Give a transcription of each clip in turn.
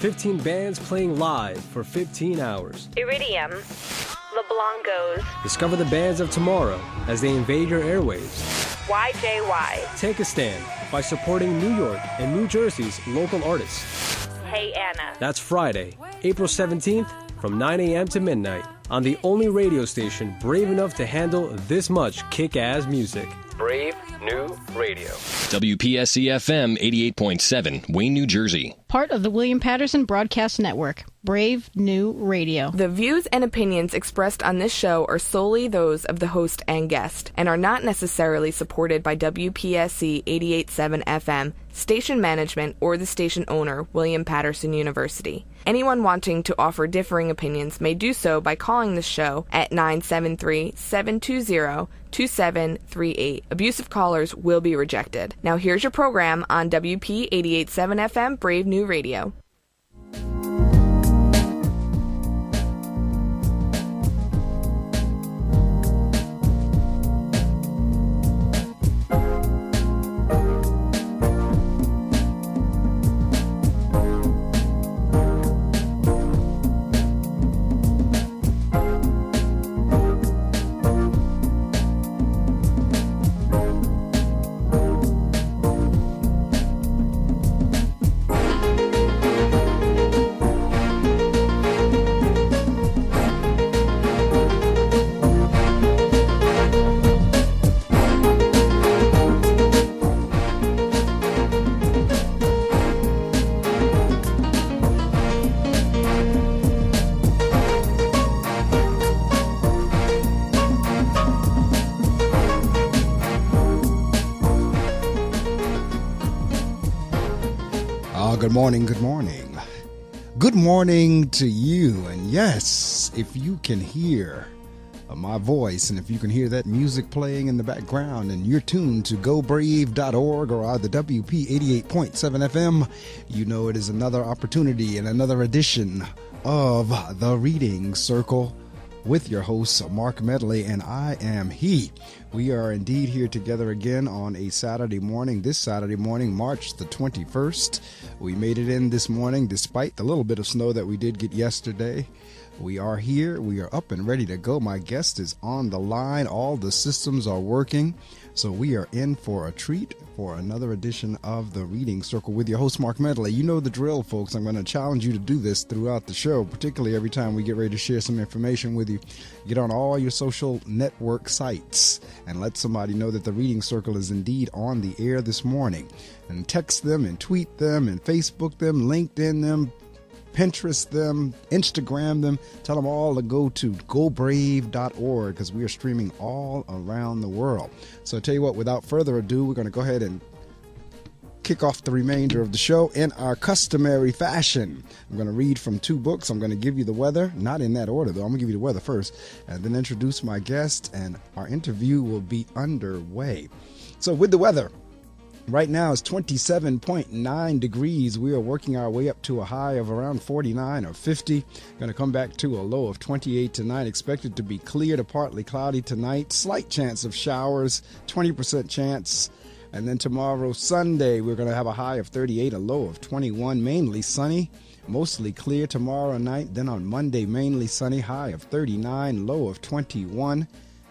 15 bands playing live for 15 hours. Iridium, The Blancos, Discover the bands of tomorrow as they invade your airwaves. YJY, Take a stand by supporting New York and New Jersey's local artists. Hey Anna. That's Friday, April 17th from 9 a.m. to midnight on the only radio station brave enough to handle this much kick-ass music. Brave New Radio. WPSC-FM 88.7, Wayne, New Jersey. Part of the William Patterson Broadcast Network. Brave New Radio. The views and opinions expressed on this show are solely those of the host and guest and are not necessarily supported by WPSC 88.7 FM, station management, or the station owner, William Patterson University. Anyone wanting to offer differing opinions may do so by calling the show at 973-720-2738. Abusive callers will be rejected. Now here's your program on WP 88.7 FM, Brave New Radio. Good morning, good morning. Good morning to you. And yes, if you can hear my voice and if you can hear that music playing in the background and you're tuned to gobrave.org or either WP 88.7 FM, you know it is another opportunity and another edition of The Reading Circle with your host, Marc Medley, and I am he. We are indeed here together again on a Saturday morning, this Saturday morning, March the 21st. We made it in this morning despite the little bit of snow that we did get yesterday. We are here. We are up and ready to go. My guest is on the line. All the systems are working. So we are in for a treat for another edition of The Reading Circle with your host, Marc Medley. You know the drill, folks. I'm going to challenge you to do this throughout the show, particularly every time we get ready to share some information with you. Get on all your social network sites and let somebody know that The Reading Circle is indeed on the air this morning. And text them and tweet them and Facebook them, LinkedIn them, Pinterest them, Instagram them. Tell them all to go to gobrave.org because we are streaming all around the world. So I tell you what, without further ado, we're going to go ahead and kick off the remainder of the show in our customary fashion. I'm going to read from two books. I'm going to give you the weather, not in that order though. I'm going to give you the weather first and then introduce my guest, and our interview will be underway. So with the weather, right now it's 27.9 degrees. We are working our way up to a high of around 49 or 50. Going to come back to a low of 28 tonight. Expected to be clear to partly cloudy tonight. Slight chance of showers, 20% chance. And then tomorrow, Sunday, we're going to have a high of 38, a low of 21. Mainly sunny, mostly clear tomorrow night. Then on Monday, mainly sunny, high of 39, low of 21.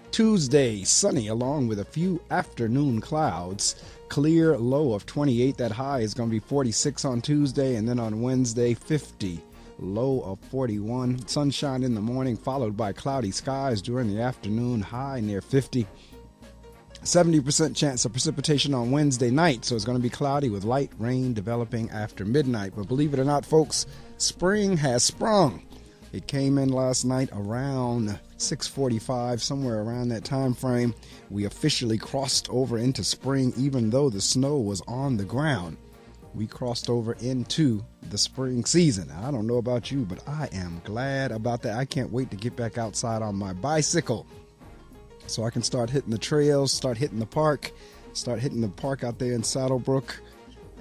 Tuesday, sunny along with a few afternoon clouds. Clear, low of 28. That high is going to be 46 on Tuesday. And then on Wednesday, 50, low of 41. Sunshine in the morning, followed by cloudy skies during the afternoon, high near 50. 70% chance of precipitation on Wednesday night. So it's going to be cloudy with light rain developing after midnight. But believe it or not, folks, spring has sprung. It came in last night around 6:45, somewhere around that time frame. We officially crossed over into spring, even though the snow was on the ground. We crossed over into the spring season. I don't know about you, but I am glad about that. I can't wait to get back outside on my bicycle so I can start hitting the trails, start hitting the park out there in Saddlebrook,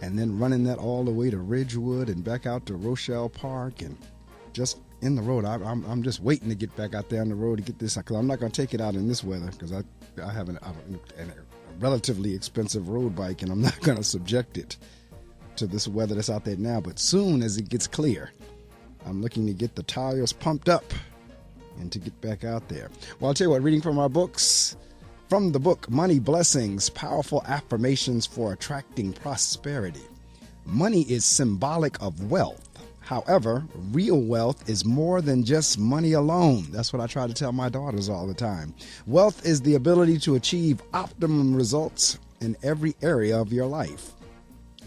and then running that all the way to Ridgewood and back out to Rochelle Park and just in the road. I'm just waiting to get back out there on the road to get this, because I'm not going to take it out in this weather because I have a relatively expensive road bike, and I'm not going to subject it to this weather that's out there now, but soon as it gets clear, I'm looking to get the tires pumped up and to get back out there. Well, I'll tell you what, reading from our books, from the book Money Blessings, Powerful Affirmations for Attracting Prosperity. Money is symbolic of wealth. However, real wealth is more than just money alone. That's what I try to tell my daughters all the time. Wealth is the ability to achieve optimum results in every area of your life.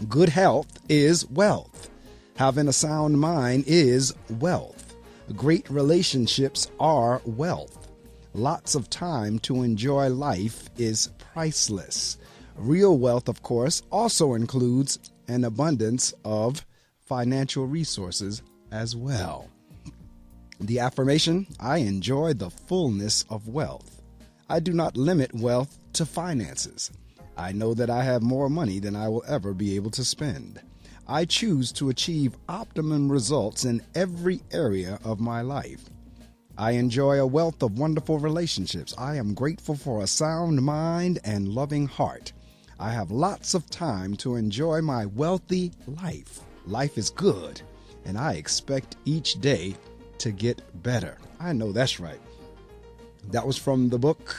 Good health is wealth. Having a sound mind is wealth. Great relationships are wealth. Lots of time to enjoy life is priceless. Real wealth, of course, also includes an abundance of financial resources as well. The affirmation, I enjoy the fullness of wealth. I do not limit wealth to finances. I know that I have more money than I will ever be able to spend. I choose to achieve optimum results in every area of my life. I enjoy a wealth of wonderful relationships. I am grateful for a sound mind and loving heart. I have lots of time to enjoy my wealthy life. Life is good, and I expect each day to get better. I know that's right. That was from the book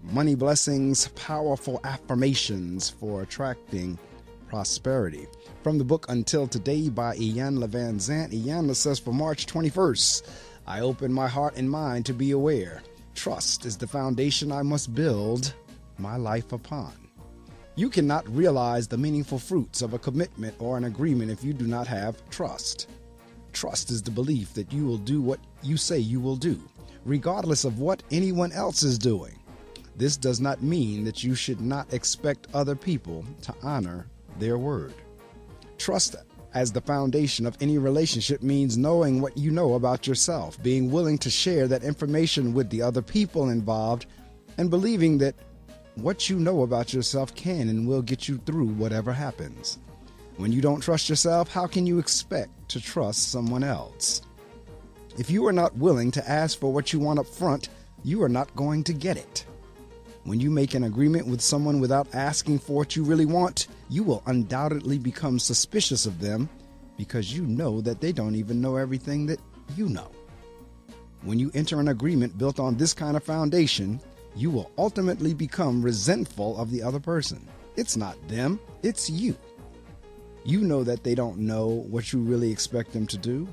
Money Blessings, Powerful Affirmations for Attracting Prosperity. From the book Until Today by Iyanla Van Zant. Iyanla says, for March 21st, I open my heart and mind to be aware. Trust is the foundation I must build my life upon. You cannot realize the meaningful fruits of a commitment or an agreement if you do not have trust. Trust is the belief that you will do what you say you will do, regardless of what anyone else is doing. This does not mean that you should not expect other people to honor their word. Trust as the foundation of any relationship means knowing what you know about yourself, being willing to share that information with the other people involved, and believing that what you know about yourself can and will get you through whatever happens. When you don't trust yourself, how can you expect to trust someone else? If you are not willing to ask for what you want up front, you are not going to get it. When you make an agreement with someone without asking for what you really want, you will undoubtedly become suspicious of them because you know that they don't even know everything that you know. When you enter an agreement built on this kind of foundation, you will ultimately become resentful of the other person. It's not them, it's you. You know that they don't know what you really expect them to do.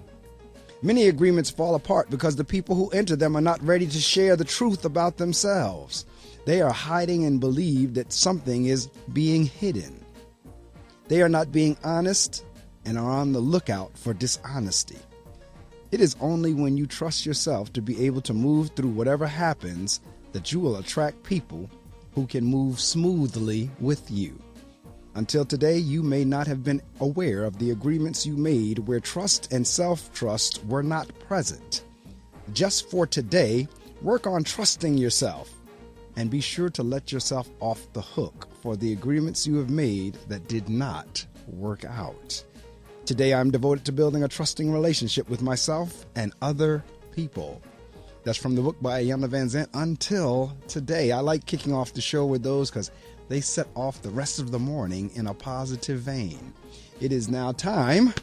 Many agreements fall apart because the people who enter them are not ready to share the truth about themselves. They are hiding and believe that something is being hidden. They are not being honest and are on the lookout for dishonesty. It is only when you trust yourself to be able to move through whatever happens that you will attract people who can move smoothly with you. Until today, you may not have been aware of the agreements you made where trust and self-trust were not present. Just for today, work on trusting yourself and be sure to let yourself off the hook for the agreements you have made that did not work out. Today, I'm devoted to building a trusting relationship with myself and other people. That's from the book by Iyanla Van Zant, Until Today. I like kicking off the show with those because they set off the rest of the morning in a positive vein. It is now time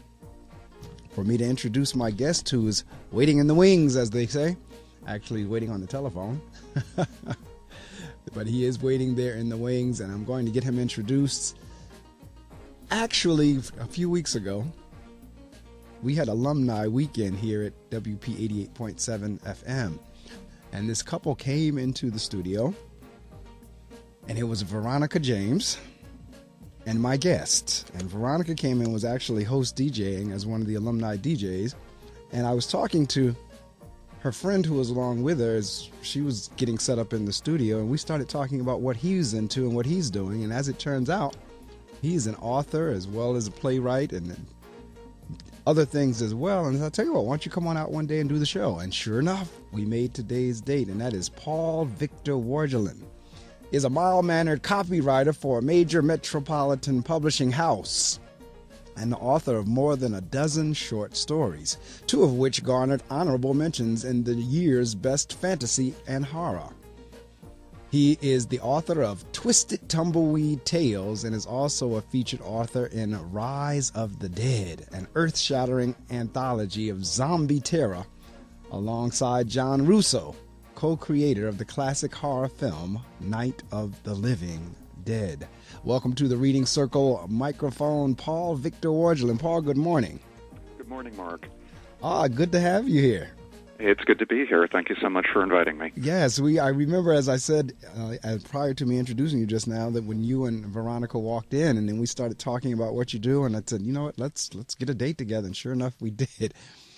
for me to introduce my guest who is waiting in the wings, as they say. Actually waiting on the telephone. But he is waiting there in the wings, and I'm going to get him introduced. Actually, a few weeks ago, we had alumni weekend here at WP 88.7 FM. And this couple came into the studio, and it was Veronica James and my guest. And Veronica came in, was actually host DJing as one of the alumni DJs. And I was talking to her friend who was along with her as she was getting set up in the studio, and we started talking about what he's into and what he's doing. And as it turns out, he's an author as well as a playwright and other things as well. And I tell you what, why don't you come on out one day and do the show? And sure enough, we made today's date, and that is Paul Victor Wargelin. Is a mild-mannered copywriter for a major metropolitan publishing house and the author of more than a dozen short stories, 2 of which garnered honorable mentions in the year's Best Fantasy and Horror. He is the author of Twisted Tumbleweed Tales and is also a featured author in Rise of the Dead, an Earth-Shattering anthology of zombie terror, alongside John Russo, co-creator of the classic horror film Night of the Living Dead. Welcome to the Reading Circle microphone, Paul Victor Wargelin. Paul, good morning. Good morning, Mark. Good to have you here. It's good to be here. Thank you so much for inviting me. Yes, I remember, as I said prior to me introducing you just now, that when you and Veronica walked in and then we started talking about what you do, and I said, you know what, let's get a date together, and sure enough, we did.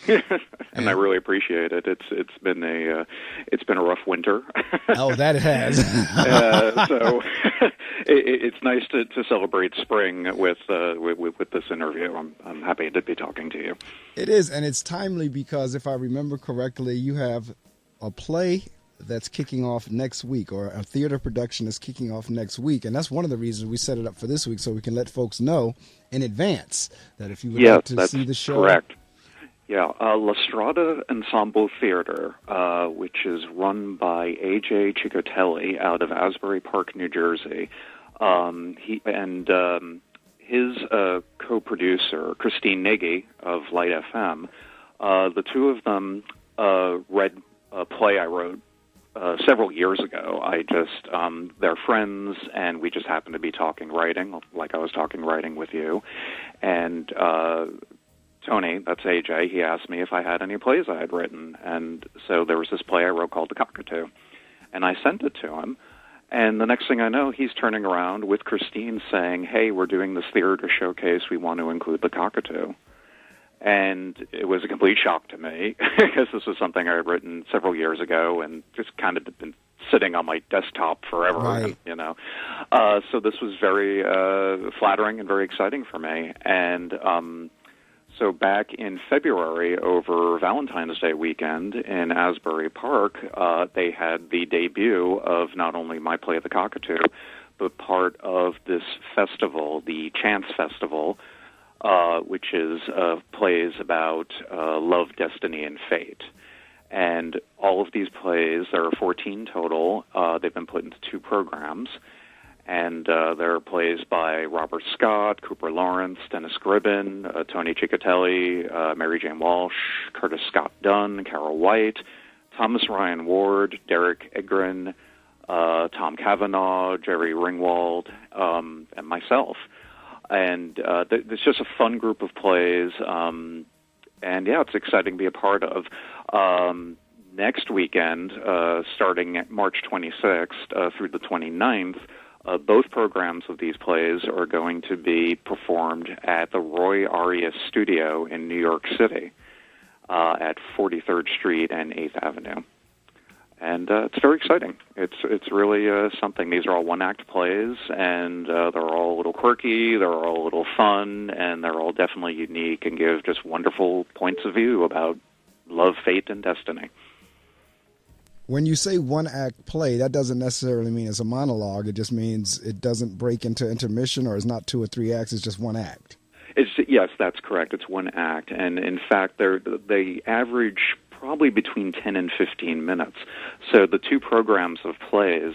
And I really appreciate it. It's been a rough winter. Oh, that it has. So it's nice to celebrate spring with this interview. I'm happy to be talking to you. It is, and it's timely because if I remember correctly, you have a play that's kicking off next week, or a theater production is kicking off next week, and that's one of the reasons we set it up for this week, so we can let folks know in advance that if you would like to see the show. Correct. Yeah, La Strada Ensemble Theater, which is run by A.J. Ciccotelli out of Asbury Park, New Jersey. His co-producer, Christine Nagy of Light FM, the two of them read a play I wrote several years ago. They're friends, and we just happened to be talking writing, like I was talking writing with you. And Tony, that's AJ, he asked me if I had any plays I had written. And so there was this play I wrote called The Cockatoo. And I sent it to him. And the next thing I know, he's turning around with Christine saying, hey, we're doing this theater showcase. We want to include The Cockatoo. And it was a complete shock to me because this was something I had written several years ago and just kind of been sitting on my desktop forever, right. So this was very flattering and very exciting for me. And so back in February, over Valentine's Day weekend in Asbury Park, they had the debut of not only my play, The Cockatoo, but part of this festival, the Chance Festival, which is plays about love, destiny, and fate. And all of these plays, there are 14 total, they've been put into 2 programs. And there are plays by Robert Scott, Cooper Lawrence, Dennis Gribben, Tony Ciccotelli, Mary Jane Walsh, Curtis Scott Dunn, Carol White, Thomas Ryan Ward, Derek Egren, Tom Cavanaugh, Jerry Ringwald, and myself. And it's just a fun group of plays. And, yeah, it's exciting to be a part of. Next weekend, starting March 26th through the 29th, both programs of these plays are going to be performed at the Roy Arias Studio in New York City at 43rd Street and 8th Avenue. And it's very exciting. It's really something. These are all one-act plays, and they're all a little quirky, they're all a little fun, and they're all definitely unique and give just wonderful points of view about love, fate, and destiny. When you say one-act play, that doesn't necessarily mean it's a monologue. It just means it doesn't break into intermission, or it's not 2 or 3 acts. It's just one act. Yes, that's correct. It's one act. And, in fact, they average probably between 10 and 15 minutes. So the 2 programs of plays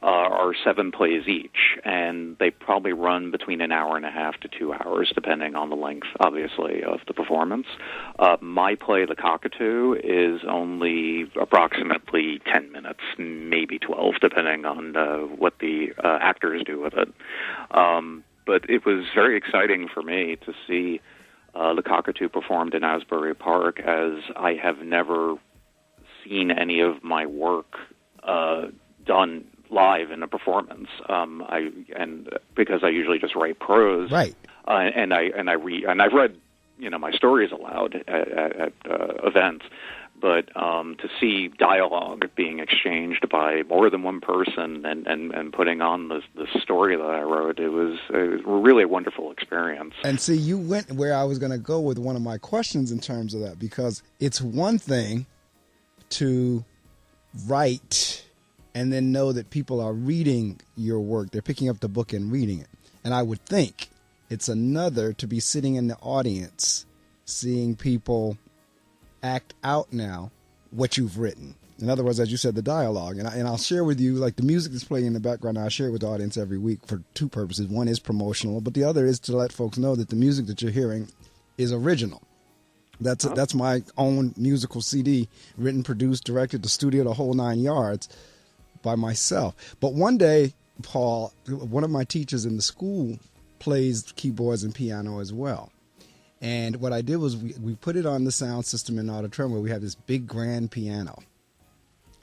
are 7 plays each, and they probably run between an hour and a half to 2 hours, depending on the length, obviously, of the performance. My play, The Cockatoo, is only approximately 10 minutes, maybe 12, depending on what the actors do with it. But it was very exciting for me to see The Cockatoo performed in Asbury Park, as I have never seen any of my work done live in a performance. Because I usually just write prose, right? And I've read my stories aloud at events, but to see dialogue being exchanged by more than one person and putting on the story that I wrote, it was really a wonderful experience. And see, you went where I was going to go with one of my questions in terms of that, because it's one thing to write and then know that people are reading your work. They're picking up the book and reading it. And I would think it's another to be sitting in the audience, seeing people act out now what you've written. In other words, as you said, the dialogue. And I'll share with you, like the music that's playing in the background, I share it with the audience every week for two purposes. One is promotional, but the other is to let folks know that the music that you're hearing is original. That's my own musical CD, written, produced, directed, the studio, the whole 9 yards by myself. But one day, Paul, one of my teachers in the school plays keyboards and piano as well. And what I did was we put it on the sound system in the auditorium where we have this big grand piano.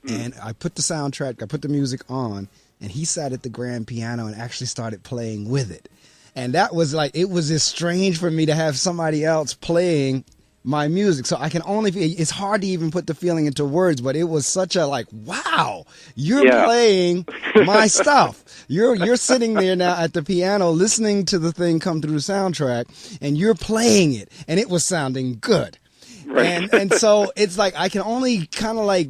And I put the soundtrack, I put the music on, and he sat at the grand piano and actually started playing with it. And that was like, it was just strange for me to have somebody else playing my music. So I can only, it's hard to even put the feeling into words, but it was such a like, wow, you're playing my stuff. You're sitting there now at the piano listening to the thing come through the soundtrack, and you're playing it, and it was sounding good. Right. And so it's like, I can only kind of like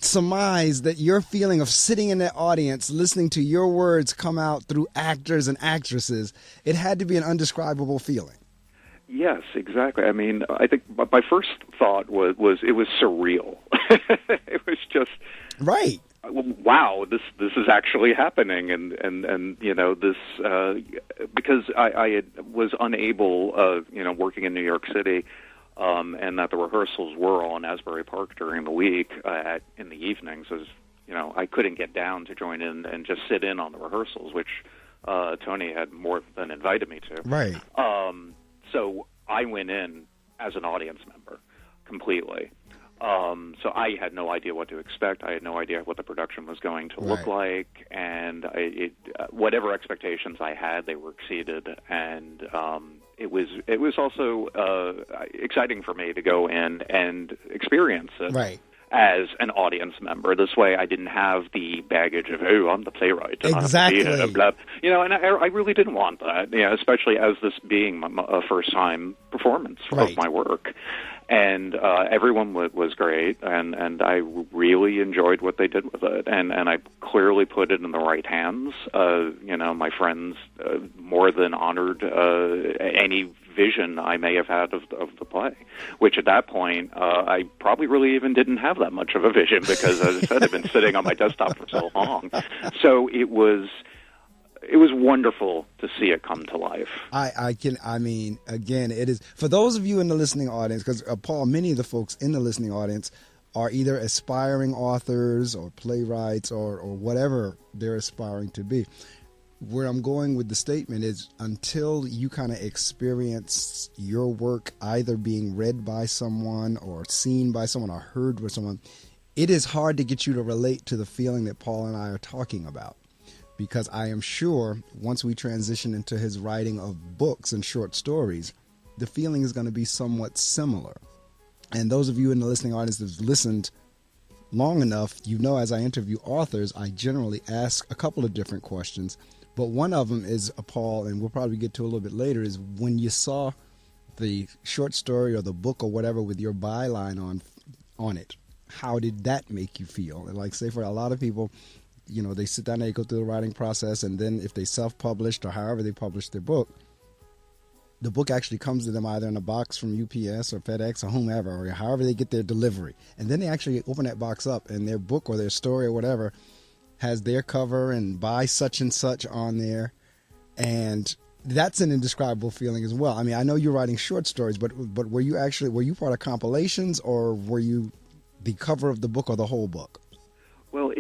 surmise that your feeling of sitting in that audience, listening to your words come out through actors and actresses, it had to be an undescribable feeling. Yes, exactly. I mean, I think my first thought was it was surreal. It was just right. Wow, this is actually happening, and you know this because I was unable, working in New York City. And that the rehearsals were all in Asbury Park during the week in the evenings. As you know, I couldn't get down to join in and just sit in on the rehearsals, which Tony had more than invited me to. Right. So I went in as an audience member completely. So I had no idea what to expect. I had no idea what the production was going to look like, and whatever expectations I had, they were exceeded. And it was also exciting for me to go in and experience it as an audience member. This way, I didn't have the baggage of, oh, I'm the playwright. And exactly. I have to be blah. And I really didn't want that, especially as this being my first-time performance of my work. And everyone was great, and I really enjoyed what they did with it. And I clearly put it in the right hands. My friends more than honored any vision I may have had of the play, which at that point I probably really even didn't have that much of a vision because, as I said, I've been sitting on my desktop for so long. So it was wonderful to see it come to life. Again, it is, for those of you in the listening audience, because Paul, many of the folks in the listening audience are either aspiring authors or playwrights or whatever they're aspiring to be. Where I'm going with the statement is, until you kind of experience your work either being read by someone or seen by someone or heard with someone, it is hard to get you to relate to the feeling that Paul and I are talking about. Because I am sure once we transition into his writing of books and short stories, the feeling is going to be somewhat similar. And those of you in the listening audience that have listened long enough, as I interview authors, I generally ask a couple of different questions. But one of them is, Paul, and we'll probably get to a little bit later, is when you saw the short story or the book or whatever with your byline on it, how did that make you feel? And like, say, for a lot of people, they sit down, they go through the writing process, and then if they self-published or however they publish their book, the book actually comes to them either in a box from UPS or FedEx or whomever, or however they get their delivery. And then they actually open that box up, and their book or their story or whatever has their cover and by such and such on there. And that's an indescribable feeling as well. I mean, I know you're writing short stories, but were you part of compilations, or were you the cover of the book or the whole book? Well,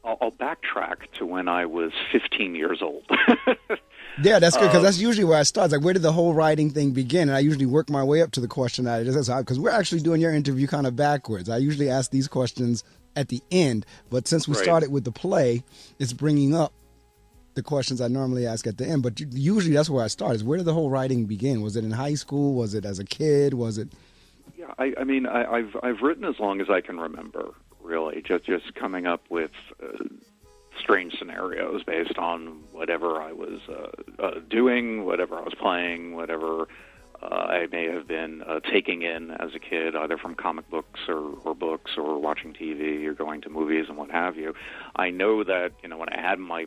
I'll backtrack to when I was 15 years old. Yeah, that's good, because that's usually where I start. It's like, where did the whole writing thing begin? And I usually work my way up to the question that I just asked, because we're actually doing your interview kind of backwards. I usually ask these questions at the end, but since we started with the play, it's bringing up the questions I normally ask at the end. But usually that's where I start, is where did the whole writing begin? Was it in high school? Was it as a kid? Was it... Yeah, I've written as long as I can remember, really, just coming up with strange scenarios based on whatever I was doing, whatever I was playing, whatever I may have been taking in as a kid, either from comic books or books or watching TV or going to movies and what have you. I know that, when I had my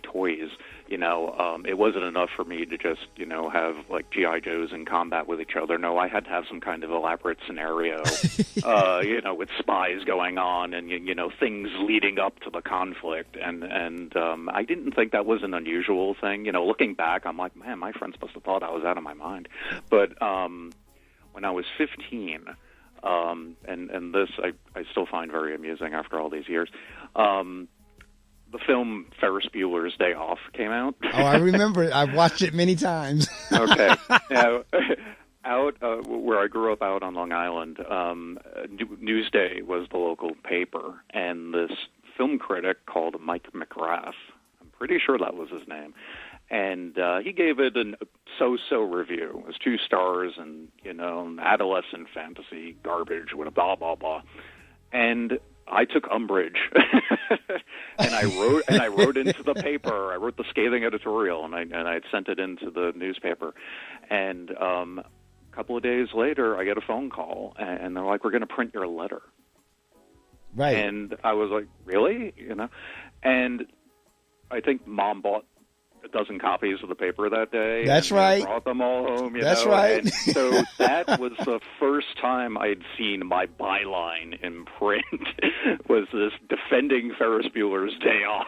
toys, it wasn't enough for me to just, have like G.I. Joes in combat with each other. No, I had to have some kind of elaborate scenario, with spies going on and, things leading up to the conflict. And I didn't think that was an unusual thing. Looking back, I'm like, man, my friends must have thought I was out of my mind. But when I was 15, and this I still find very amusing after all these years, the film Ferris Bueller's Day Off came out. Oh, I remember it. I've watched it many times. Okay. Now, out where I grew up out on Long Island, Newsday was the local paper, and this film critic called Mike McGrath, I'm pretty sure that was his name, and he gave it a so-so review. It was 2 stars and, adolescent fantasy garbage with a blah, blah, blah. And I took umbrage, and I wrote into the paper. I wrote the scathing editorial, and I sent it into the newspaper. And a couple of days later, I get a phone call, and they're like, "We're going to print your letter." Right. And I was like, "Really?" And I think Mom bought a dozen copies of the paper that day. That's and right. Brought them all home. That's right. And so that was the first time I'd seen my byline in print. Was this defending Ferris Bueller's Day Off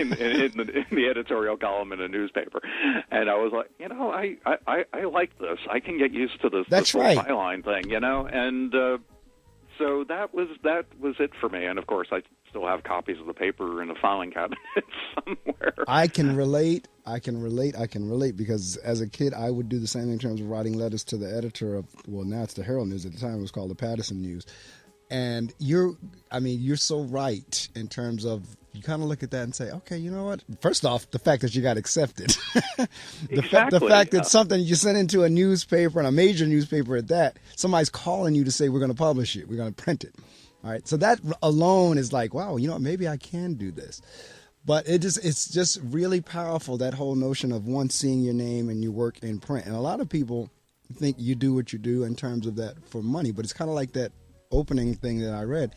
in the editorial column in a newspaper, and I was like, I like this. I can get used to this. That's this whole right. byline thing, and so that was it for me. And of course, I still have copies of the paper in a filing cabinet somewhere. I can relate because as a kid, I would do the same in terms of writing letters to the editor of, well, now it's the Herald News. At the time, it was called the Patterson News. And you're so right in terms of, you kind of look at that and say, okay, you know what? First off, the fact that you got accepted. Exactly, the fact that something you sent into a newspaper, and a major newspaper at that, somebody's calling you to say, we're going to publish it, we're going to print it. All right. So that alone is like, wow, maybe I can do this. But it's just really powerful, that whole notion of once seeing your name and your work in print. And a lot of people think you do what you do in terms of that for money, but it's kind of like that opening thing that I read.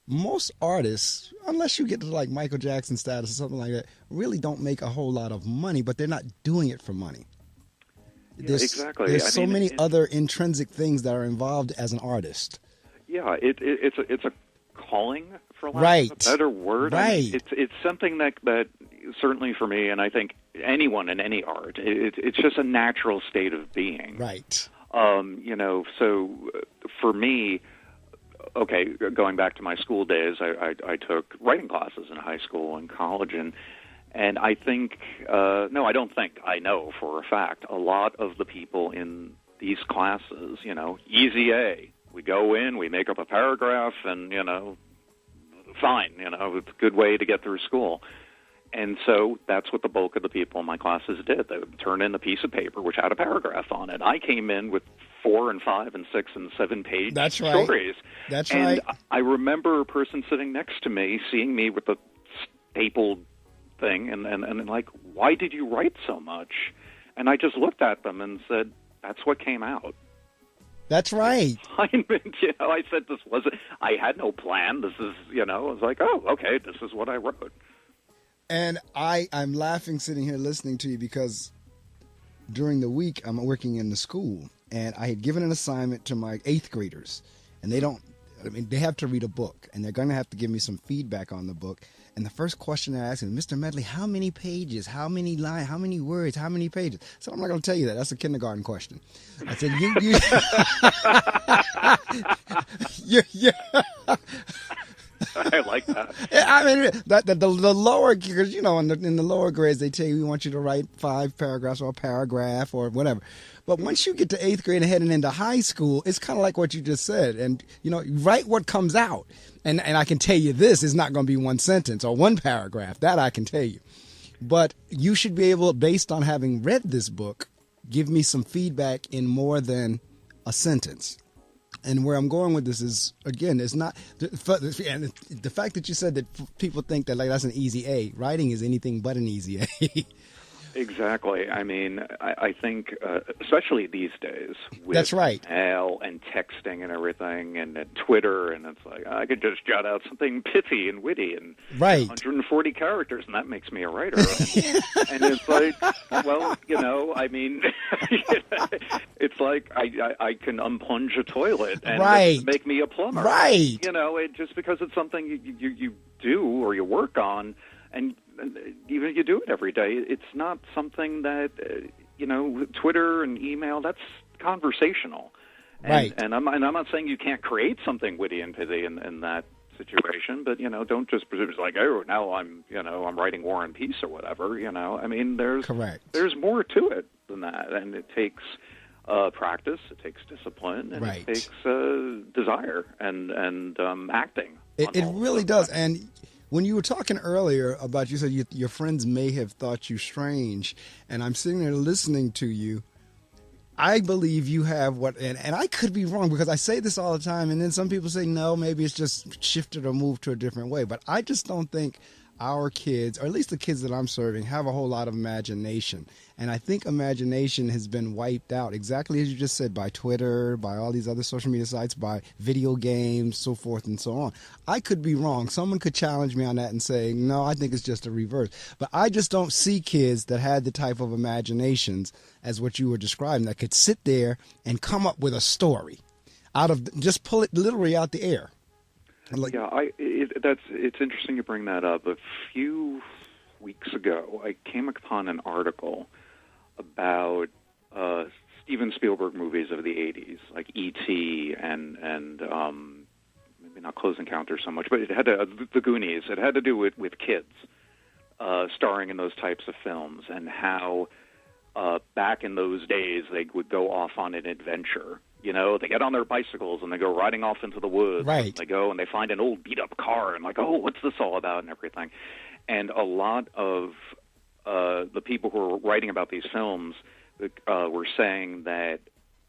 Most artists, unless you get to like Michael Jackson status or something like that, really don't make a whole lot of money, but they're not doing it for money. Yeah, exactly. There's so many other intrinsic things that are involved as an artist. Yeah, it's a calling, for lack of a better word. Right. I mean, it's something that certainly for me, and I think anyone in any art, it's just a natural state of being. Right. So for me, okay, going back to my school days, I took writing classes in high school and college, and I think, no, I don't think, I know for a fact, a lot of the people in these classes, easy A. We go in, we make up a paragraph, and, fine, it's a good way to get through school. And so that's what the bulk of the people in my classes did. They would turn in a piece of paper which had a paragraph on it. I came in with 4 and 5 and 6 and 7 page stories. That's and right. I remember a person sitting next to me seeing me with the stapled thing and like, why did you write so much? And I just looked at them and said, that's what came out. That's right. I said this wasn't, I had no plan. This is, I was like, oh, okay, this is what I wrote. And I'm laughing sitting here listening to you because during the week I'm working in the school, and I had given an assignment to my 8th graders, and they have to read a book, and they're going to have to give me some feedback on the book. And the first question they're asking, Mr. Medley, how many pages, how many lines, how many words, how many pages? So I'm not going to tell you that. That's a kindergarten question. I said, you I like that. I mean, the lower, because, in the lower grades, they tell you, we want you to write 5 paragraphs or a paragraph or whatever. But once you get to 8th grade and heading into high school, it's kind of like what you just said. And, write what comes out. And I can tell you this is not going to be 1 sentence or 1 paragraph. That I can tell you. But you should be able, based on having read this book, give me some feedback in more than a sentence. And where I'm going with this is, again, it's not the fact that you said that people think that like that's an easy A. Writing is anything but an easy A. Exactly. I mean, I think, especially these days, with That's right. mail and texting and everything, and Twitter, and it's like, I could just jot out something pithy and witty and Right. 140 characters, and that makes me a writer. And it's like, well, I mean, it's like I can unplunge a toilet and Right. make me a plumber. Right. Just because it's something you do or you work on, and even if you do it every day, it's not something that, Twitter and email, that's conversational. Right. And I'm not saying you can't create something witty and pithy in that situation, but, don't just presume it's like, oh, now I'm writing War and Peace or whatever, I mean, Correct. There's more to it than that, and it takes practice, it takes discipline, and Right. it takes desire and acting. It really does. And when you were talking earlier about, you said your friends may have thought you strange, and I'm sitting there listening to you. I believe you have and I could be wrong because I say this all the time, and then some people say, no, maybe it's just shifted or moved to a different way. But I just don't think our kids, or at least the kids that I'm serving, have a whole lot of imagination. And I think imagination has been wiped out, exactly as you just said, by Twitter, by all these other social media sites, by video games, so forth and so on. I could be wrong. Someone could challenge me on that and say, no, I think it's just a reverse. But I just don't see kids that had the type of imaginations as what you were describing, that could sit there and come up with a story just pull it literally out the air. It's interesting you bring that up. A few weeks ago, I came upon an article about Steven Spielberg movies of the 80s, like E.T. and maybe not Close Encounters so much, but it had the Goonies. It had to do with kids starring in those types of films, and how back in those days they would go off on an adventure. They get on their bicycles and they go riding off into the woods. Right. They go and they find an old beat-up car and like, oh, what's this all about and everything. And a lot of the people who were writing about these films were saying that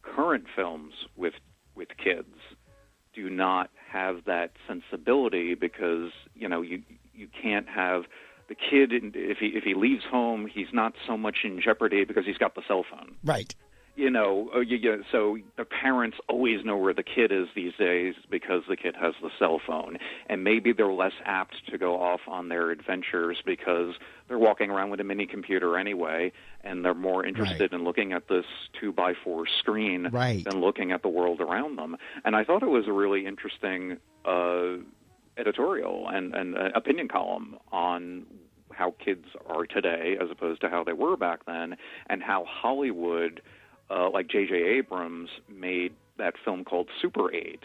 current films with kids do not have that sensibility because, you can't have the kid, if he leaves home, he's not so much in jeopardy because he's got the cell phone. Right. So the parents always know where the kid is these days because the kid has the cell phone. And maybe they're less apt to go off on their adventures because they're walking around with a mini computer anyway, and they're more interested in looking at this 2x4 screen than looking at the world around them. And I thought it was a really interesting editorial and opinion column on how kids are today as opposed to how they were back then, and how Hollywood, like J.J. Abrams, made that film called Super 8,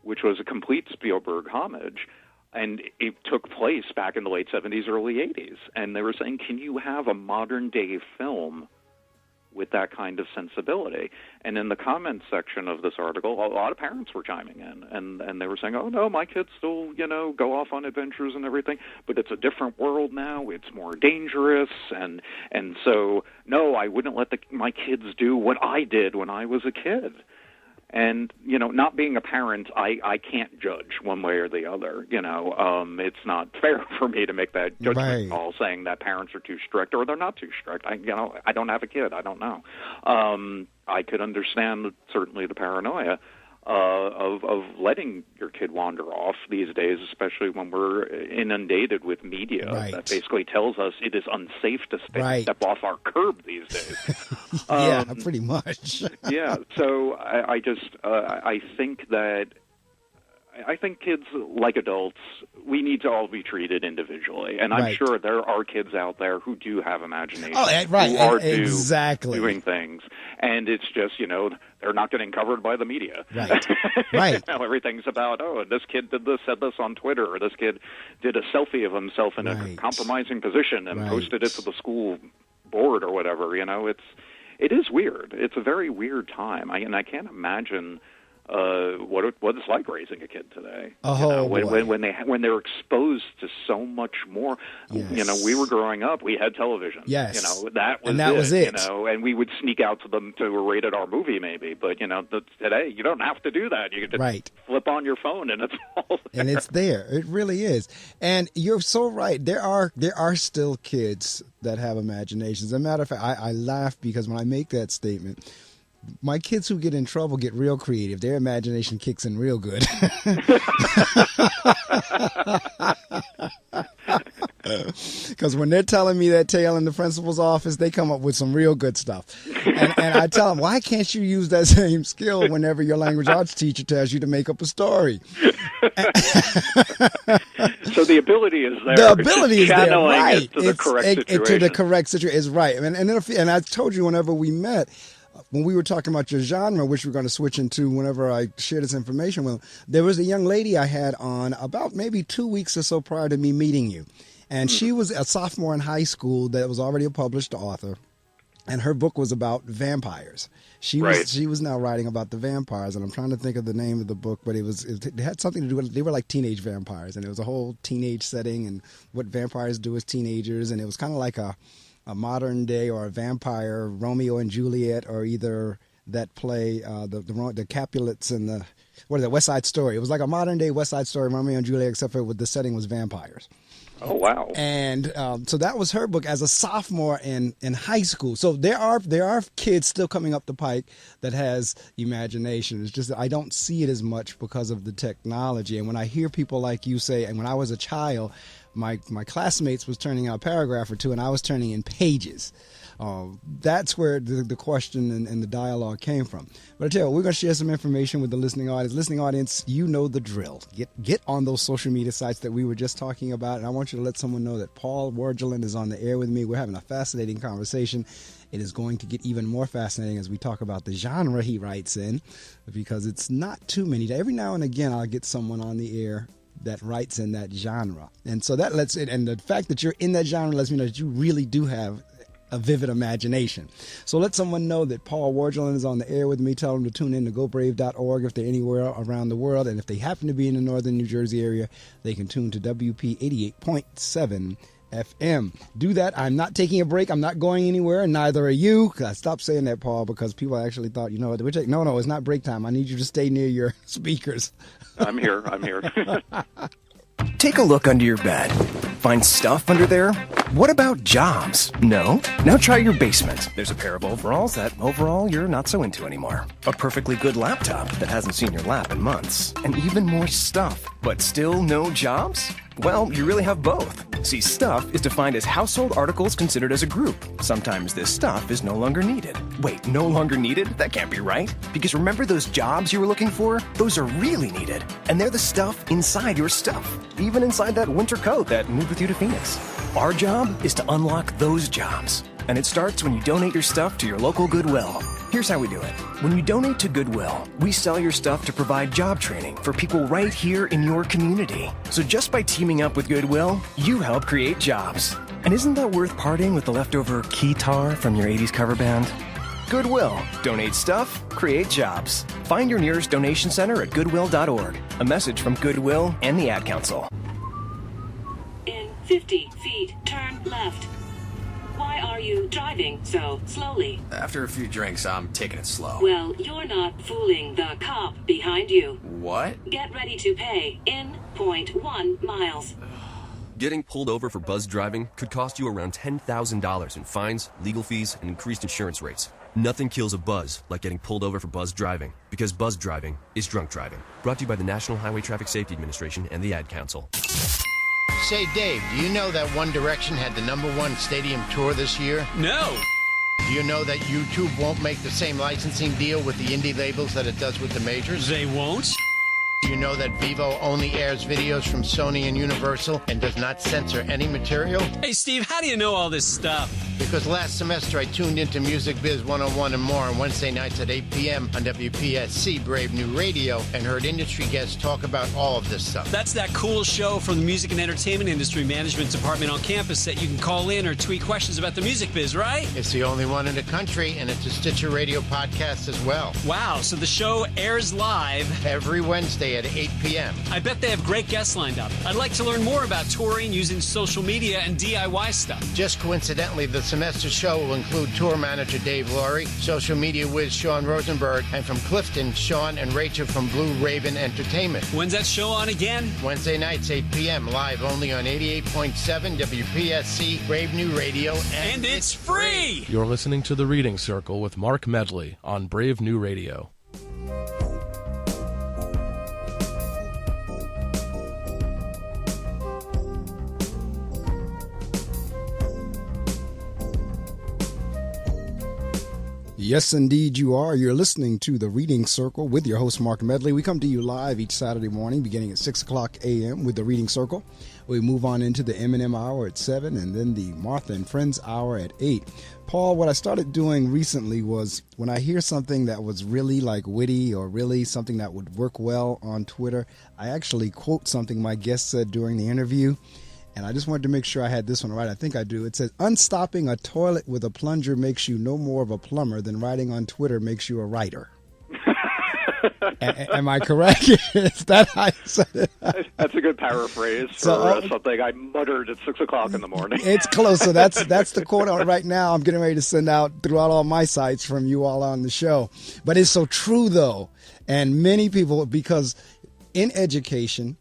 which was a complete Spielberg homage, and it took place back in the late 70s, early 80s. And they were saying, can you have a modern-day film with that kind of sensibility? And in the comments section of this article, a lot of parents were chiming in, and they were saying, oh, no, my kids still, go off on adventures and everything, but it's a different world now, it's more dangerous, and so, no, I wouldn't let my kids do what I did when I was a kid. And, not being a parent, I can't judge one way or the other. It's not fair for me to make that judgment call saying that parents are too strict or they're not too strict. I don't have a kid. I don't know. I could understand certainly the paranoia of letting your kid wander off these days, especially when we're inundated with media that basically tells us it is unsafe to step off our curb these days. Yeah, pretty much. Yeah, so I think that I think kids, like adults, we need to all be treated individually. And I'm sure there are kids out there who do have imagination, who are doing things. And it's just, they're not getting covered by the media. Right. Everything's about, this kid said this on Twitter, or this kid did a selfie of himself in a compromising position and posted it to the school board or whatever. It is weird. It's a very weird time. I can't imagine what it's like raising a kid today. Oh, when they're exposed to so much more. Yes. You know, we were growing up, we had television. Yes. You know, that was it. You know, and we would sneak out to them to a rated R movie maybe, but you know, today you don't have to do that. You can just flip on your phone and it's all there. And it's there. It really is. And you're so right. There are still kids that have imaginations. As a matter of fact, I laugh because when I make that statement, my kids who get in trouble get real creative. Their imagination kicks in real good. Because when they're telling me that tale in the principal's office, they come up with some real good stuff. And I tell them, why can't you use that same skill whenever your language arts teacher tells you to make up a story? So the ability is there. The ability is there, right? To the correct situation. To the correct situation is right. And I told you whenever we met, when we were talking about your genre, which we're going to switch into whenever I share this information with them, there was a young lady I had on about maybe 2 weeks or so prior to me meeting you. And she was a sophomore in high school that was already a published author. And her book was about vampires. She was now writing about the vampires, and I'm trying to think of the name of the book, but it had something to do with, they were like teenage vampires, and it was a whole teenage setting and what vampires do as teenagers, and it was kind of like a modern day or a vampire Romeo and Juliet, or either that play the Capulets and the West Side Story. It was like a modern day West Side Story, Romeo and Juliet, except for the setting was vampires. Oh, wow. And so that was her book as a sophomore in high school. So there are kids still coming up the pike that has imagination. It's just that I don't see it as much because of the technology. And when I hear people like you say, and when I was a child, my classmates was turning out a paragraph or two and I was turning in pages. That's where the question and the dialogue came from. But I tell you what, we're going to share some information with the listening audience. Listening audience, you know the drill. Get on those social media sites that we were just talking about, and I want you to let someone know that Paul Wargelin is on the air with me. We're having a fascinating conversation. It is going to get even more fascinating as we talk about the genre he writes in, because it's not too many. Every now and again, I'll get someone on the air that writes in that genre. And so that lets it, and the fact that you're in that genre lets me know that you really do have a vivid imagination. So let someone know that Paul Wargelin is on the air with me. Tell them to tune in to gobrave.org if they're anywhere around the world. And if they happen to be in the northern New Jersey area, they can tune to WP 88.7 FM. Do that. I'm not taking a break. I'm not going anywhere, and neither are you. I stopped saying that, Paul, because people actually thought, no, it's not break time. I need you to stay near your speakers. I'm here. Take a look under your bed. Find stuff under there? What about jobs? No? Now try your basement. There's a pair of overalls that overall you're not so into anymore. A perfectly good laptop that hasn't seen your lap in months. And even more stuff. But still no jobs? Well, you really have both. See, stuff is defined as household articles considered as a group. Sometimes this stuff is no longer needed. Wait, no longer needed? That can't be right. Because remember those jobs you were looking for? Those are really needed. And they're the stuff inside your stuff. Even inside that winter coat that moved with you to Phoenix. Our job is to unlock those jobs. And it starts when you donate your stuff to your local Goodwill. Here's how we do it. When you donate to Goodwill, we sell your stuff to provide job training for people right here in your community. So just by teaming up with Goodwill, you help create jobs. And isn't that worth parting with the leftover keytar from your 80s cover band? Goodwill. Donate stuff, create jobs. Find your nearest donation center at goodwill.org. A message from Goodwill and the Ad Council. In 50 feet, turn left. Why are you driving so slowly? After a few drinks, I'm taking it slow. Well, you're not fooling the cop behind you. What? Get ready to pay in 0.1 miles. Getting pulled over for buzz driving could cost you around $10,000 in fines, legal fees, and increased insurance rates. Nothing kills a buzz like getting pulled over for buzz driving, because buzz driving is drunk driving. Brought to you by the National Highway Traffic Safety Administration and the Ad Council. Say, Dave, do you know that One Direction had the #1 stadium tour this year? No. Do you know that YouTube won't make the same licensing deal with the indie labels that it does with the majors? They won't? Do you know that Vivo only airs videos from Sony and Universal and does not censor any material? Hey, Steve, how do you know all this stuff? Because last semester I tuned into Music Biz 101 and more on Wednesday nights at 8 p.m. on WPSC Brave New Radio and heard industry guests talk about all of this stuff. That's that cool show from the Music and Entertainment Industry Management Department on campus that you can call in or tweet questions about the music biz, right? It's the only one in the country, and it's a Stitcher Radio podcast as well. Wow, so the show airs live every Wednesday at 8 p.m. I bet they have great guests lined up. I'd like to learn more about touring using social media and DIY stuff. Just coincidentally, the semester show will include tour manager Dave Laurie, social media whiz Sean Rosenberg, and from Clifton, Sean and Rachel from Blue Raven Entertainment. When's that show on again? Wednesday nights, 8 p.m., live only on 88.7 WPSC Brave New Radio. And it's free! You're listening to The Reading Circle with Marc Medley on Brave New Radio. Yes, indeed you are. You're listening to The Reading Circle with your host, Marc Medley. We come to you live each Saturday morning beginning at 6 o'clock a.m. with The Reading Circle. We move on into the M&M hour at 7 and then the Martha and Friends hour at 8. Paul, what I started doing recently was when I hear something that was really like witty or really something that would work well on Twitter, I actually quote something my guest said during the interview. And I just wanted to make sure I had this one right. I think I do. It says, unstopping a toilet with a plunger makes you no more of a plumber than writing on Twitter makes you a writer. Am I correct? Is that how I said it? That's a good paraphrase for something I muttered at 6 o'clock in the morning. It's close. So that's the quote right now I'm getting ready to send out throughout all my sites from you all on the show. But it's so true, though. And many people, because in education,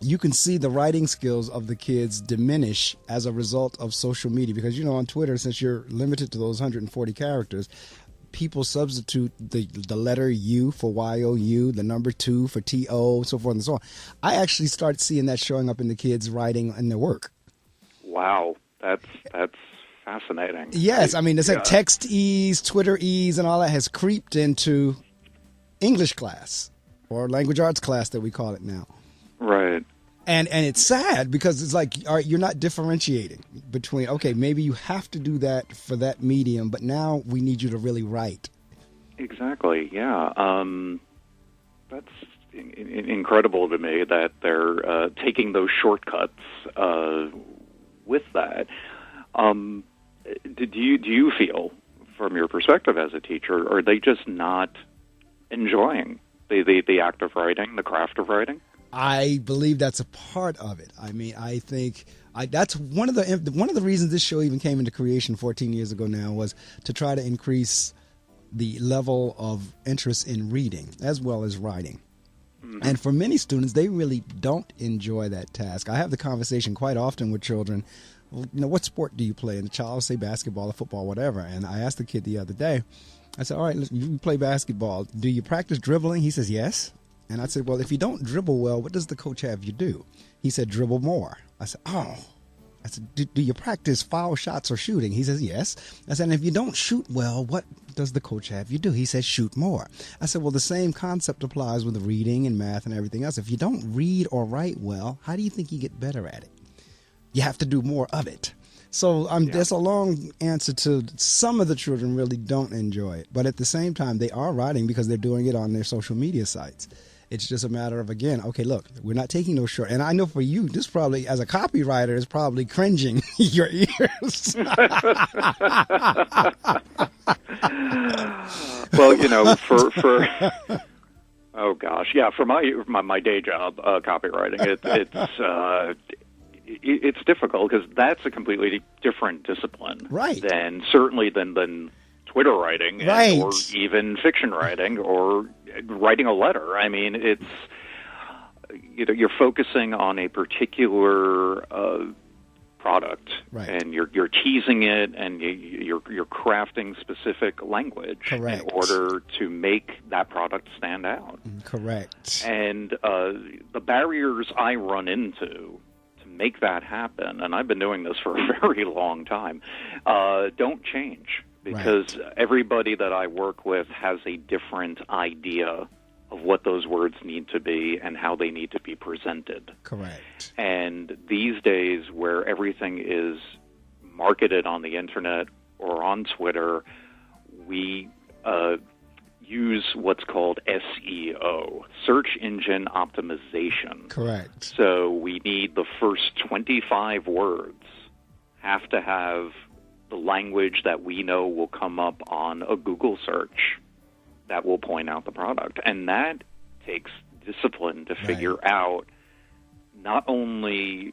you can see the writing skills of the kids diminish as a result of social media. Because, you know, on Twitter, since you're limited to those 140 characters, people substitute the letter U for Y-O-U, the number 2 for T-O, so forth and so on. I actually started seeing that showing up in the kids' writing and their work. Wow, that's fascinating. Yes, I mean, it's like text ease, Twitter ease, and all that has creeped into English class or language arts class that we call it now. Right. And it's sad because it's like, all right, you're not differentiating between, okay, maybe you have to do that for that medium, but now we need you to really write. Exactly, yeah. That's incredible to me that they're taking those shortcuts with that. Do you feel, from your perspective as a teacher, are they just not enjoying the act of writing, the craft of writing? I believe that's a part of it. I mean, I think that's one of the reasons this show even came into creation 14 years ago now was to try to increase the level of interest in reading as well as writing. Mm-hmm. And for many students, they really don't enjoy that task. I have the conversation quite often with children. Well, you know, what sport do you play? And the child will say basketball or football, whatever. And I asked the kid the other day, I said, all right, listen, you play basketball. Do you practice dribbling? He says, yes. And I said, well, if you don't dribble well, what does the coach have you do? He said, dribble more. I said, oh. I said, do you practice foul shots or shooting? He says, yes. I said, and if you don't shoot well, what does the coach have you do? He says, shoot more. I said, well, the same concept applies with reading and math and everything else. If you don't read or write well, how do you think you get better at it? You have to do more of it. So there's a long answer to some of the children really don't enjoy it. But at the same time, they are writing because they're doing it on their social media sites. It's just a matter of, again, okay, look, we're not taking those short. And I know for you, this probably, as a copywriter, is probably cringing your ears. Well, you know, for oh gosh, yeah, for my day job, copywriting, it's difficult because that's a completely different discipline, right? Than Twitter writing, right, or even fiction writing, or writing a letter. I mean, it's, you know, you're focusing on a particular product, right, and you're teasing it, and you're crafting specific language, correct, in order to make that product stand out. Correct. And the barriers I run into to make that happen, and I've been doing this for a very long time, don't change. Because everybody that I work with has a different idea of of what those words need to be and how they need to be presented. Correct. And these days, where everything is marketed on the internet or on Twitter, we use what's called SEO, search engine optimization. Correct. So we need the first 25 words have to have the language that we know will come up on a Google search that will point out the product. And that takes discipline to figure out not only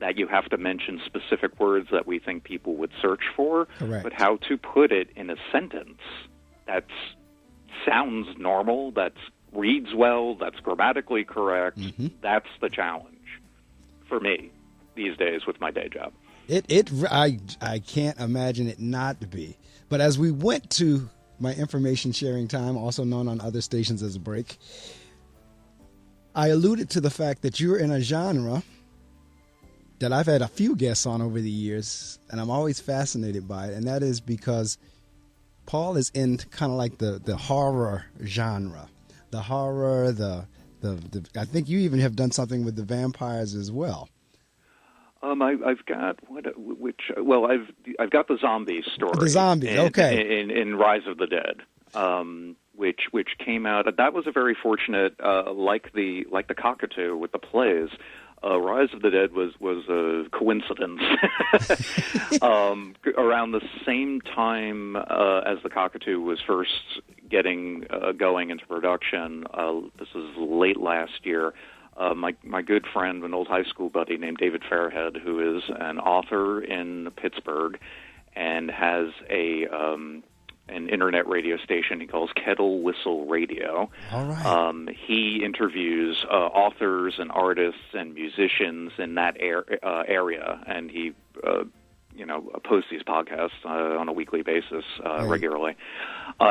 that you have to mention specific words that we think people would search for, but how to put it in a sentence that sounds normal, that reads well, that's grammatically correct. That's the challenge for me these days with my day job. I can't imagine it not to be. But as we went to my information sharing time, also known on other stations as a break, I alluded to the fact that you're in a genre that I've had a few guests on over the years, and I'm always fascinated by it, and that is because Paul is in kind of like the horror genre. The horror, the I think you even have done something with the vampires as well. I've got I've got the zombie story. The zombies, okay. In Rise of the Dead, which came out. That was a very fortunate, like the Cockatoo with the plays. Rise of the Dead was a coincidence. Around the same time as the Cockatoo was first getting going into production, this was late last year. My good friend, an old high school buddy named David Fairhead, who is an author in Pittsburgh and has an internet radio station he calls Kettle Whistle Radio. All right. He interviews authors and artists and musicians in that area, and he posts these podcasts on a weekly basis regularly.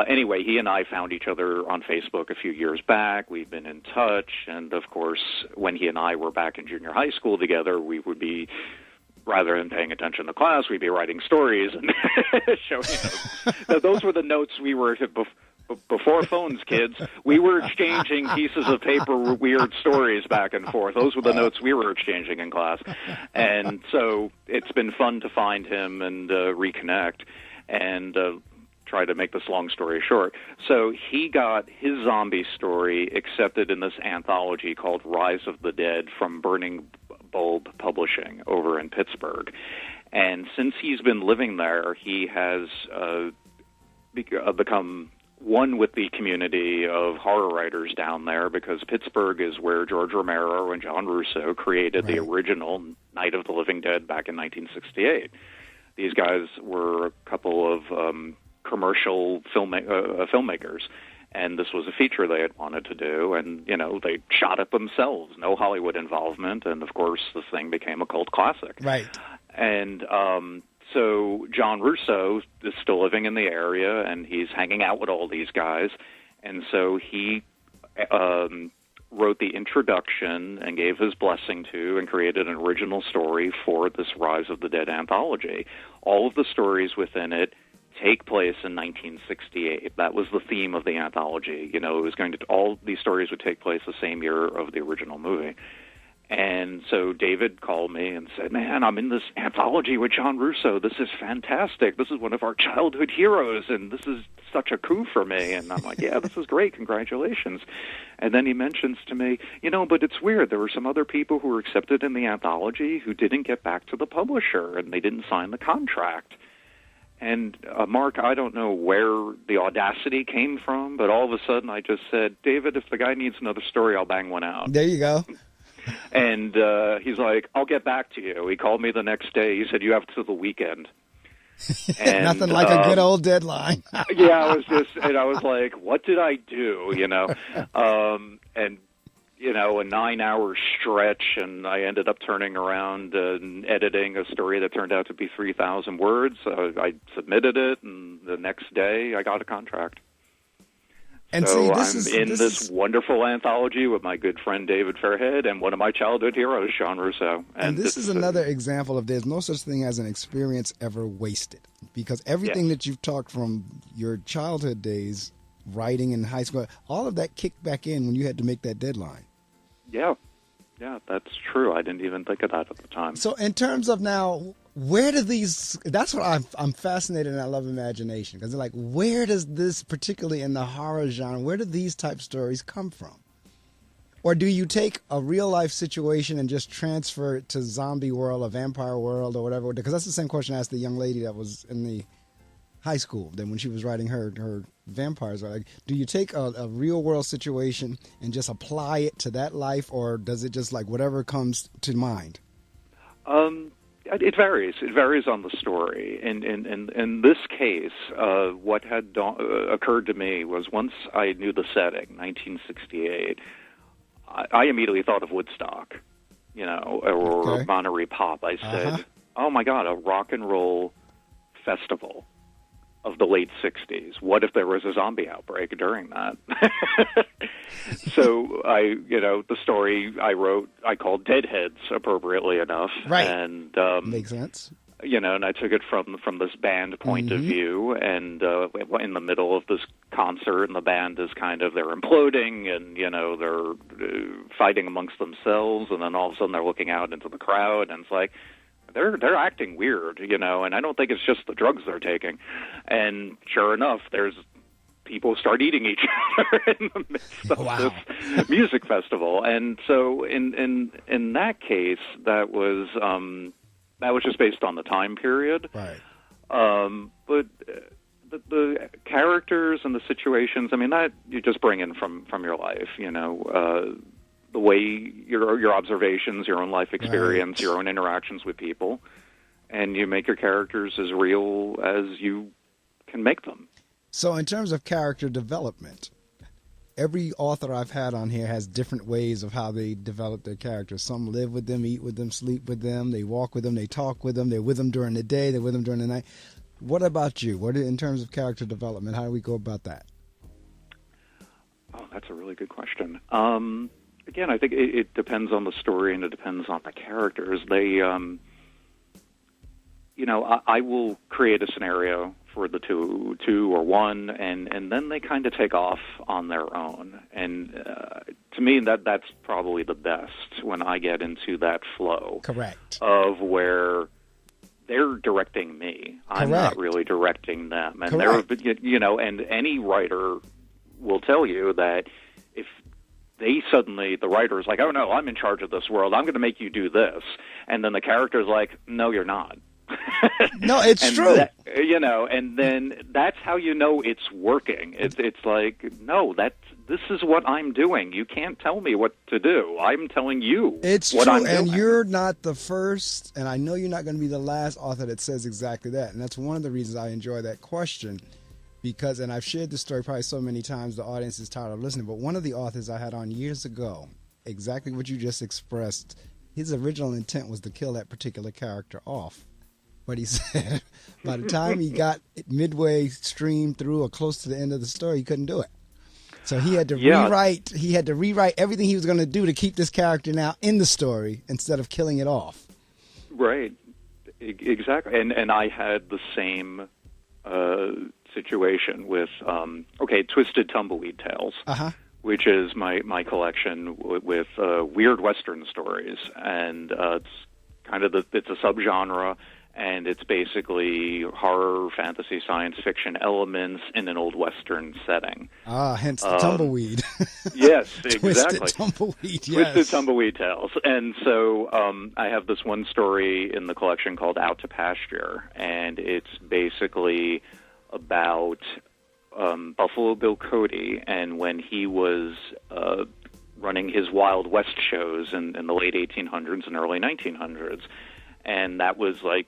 Anyway, he and I found each other on Facebook a few years back. We've been in touch, and of course, when he and I were back in junior high school together, we would be, rather than paying attention to class, we'd be writing stories and showing them. Those were the notes we were before phones, kids. We were exchanging pieces of paper, weird stories back and forth. Those were the notes we were exchanging in class. And so it's been fun to find him and reconnect and try to make this long story short. So he got his zombie story accepted in this anthology called Rise of the Dead from Burning Bulb Publishing over in Pittsburgh. And since he's been living there, he has become one with the community of horror writers down there, because Pittsburgh is where George Romero and John Russo created the original Night of the Living Dead back in 1968. These guys were a couple of commercial filmmakers, and this was a feature they had wanted to do, and, they shot it themselves, no Hollywood involvement, and, of course, this thing became a cult classic. Right. And so John Russo is still living in the area, and he's hanging out with all these guys, and so he wrote the introduction and gave his blessing to and created an original story for this Rise of the Dead anthology. All of the stories within it take place in 1968. That was the theme of the anthology. It was all these stories would take place the same year of the original movie. And so David called me and said, "Man, I'm in this anthology with John Russo. This is fantastic. This is one of our childhood heroes, and this is such a coup for me." And I'm like, "Yeah, this is great. Congratulations." And then he mentions to me, "But it's weird. There were some other people who were accepted in the anthology who didn't get back to the publisher, and they didn't sign the contract." And, Mark, I don't know where the audacity came from, but all of a sudden I just said, "David, if the guy needs another story, I'll bang one out." There you go. And he's like, "I'll get back to you." He called me the next day. He said, "You have to the weekend." And, nothing like a good old deadline. Yeah, I was like, what did I do, and, a 9-hour stretch, and I ended up turning around and editing a story that turned out to be 3,000 words. I submitted it, and the next day I got a contract. And so see, I'm in this wonderful anthology with my good friend David Fairhead and one of my childhood heroes, John Russo. And this is another example of there's no such thing as an experience ever wasted, because everything that you've talked from your childhood days writing in high school, all of that kicked back in when you had to make that deadline. Yeah, that's true. I didn't even think of that at the time. So in terms of now, where do these, that's what I'm fascinated and I love imagination, because like, where does this, particularly in the horror genre, where do these type stories come from? Or do you take a real life situation and just transfer it to zombie world or vampire world or whatever? Because that's the same question I asked the young lady that was in the high school. Then when she was writing her vampires, like, do you take a real world situation and just apply it to that life, or does it just like whatever comes to mind? It varies. It varies on the story. In this case, what had occurred to me was once I knew the setting, 1968. I immediately thought of Woodstock, or Monterey Pop. I said, oh, my God, a rock and roll festival of the late 60s. What if there was a zombie outbreak during that? So the story I wrote, I called Deadheads, appropriately enough. Right. And makes sense. And I took it from this band point of view, and in the middle of this concert, and the band is they're imploding, and they're fighting amongst themselves, and then all of a sudden they're looking out into the crowd, and it's like they're acting weird, and I don't think it's just the drugs they're taking. And sure enough, there's people start eating each other in the midst of this music festival, and so in that case, that was just based on the time period. Right. But the characters and the situations, that you just bring in from your life, the way your observations, your own life experience, your own interactions with people, and you make your characters as real as you can make them. So in terms of character development, every author I've had on here has different ways of how they develop their characters. Some live with them, eat with them, sleep with them, they walk with them, they talk with them, they're with them during the day, they're with them during the night. What about you? In terms of character development, how do we go about that? Oh, that's a really good question. Again, I think it depends on the story and it depends on the characters. They, I will create a scenario for the two or one, and then they kind of take off on their own. And to me, that's probably the best when I get into that flow. Correct. Of where they're directing me. I'm not really directing them. And and any writer will tell you that if the writer is like, oh no, I'm in charge of this world, I'm going to make you do this. And then the character's like, no, you're not. No, it's true. And then that's how you know it's working. It's like, no, this is what I'm doing. You can't tell me what to do. I'm telling you it's what true, I'm doing. and you're not the first, and I know you're not going to be the last author that says exactly that. And that's one of the reasons I enjoy that question, because, and I've shared this story probably so many times, the audience is tired of listening, but one of the authors I had on years ago, exactly what you just expressed, his original intent was to kill that particular character off. But he said by the time he got midway stream through or close to the end of the story, he couldn't do it. So he had to rewrite everything he was going to do to keep this character now in the story instead of killing it off. Right. Exactly. And I had the same situation with, Twisted Tumbleweed Tales, which is my collection with weird Western stories. And it's a subgenre. And it's basically horror, fantasy, science fiction elements in an old Western setting. Hence the tumbleweed. Yes, exactly. Twisted Tumbleweed, yes. Twisted Tumbleweed Tales. And so I have this one story in the collection called Out to Pasture, and it's basically about Buffalo Bill Cody, and when he was running his Wild West shows in the late 1800s and early 1900s. And that was a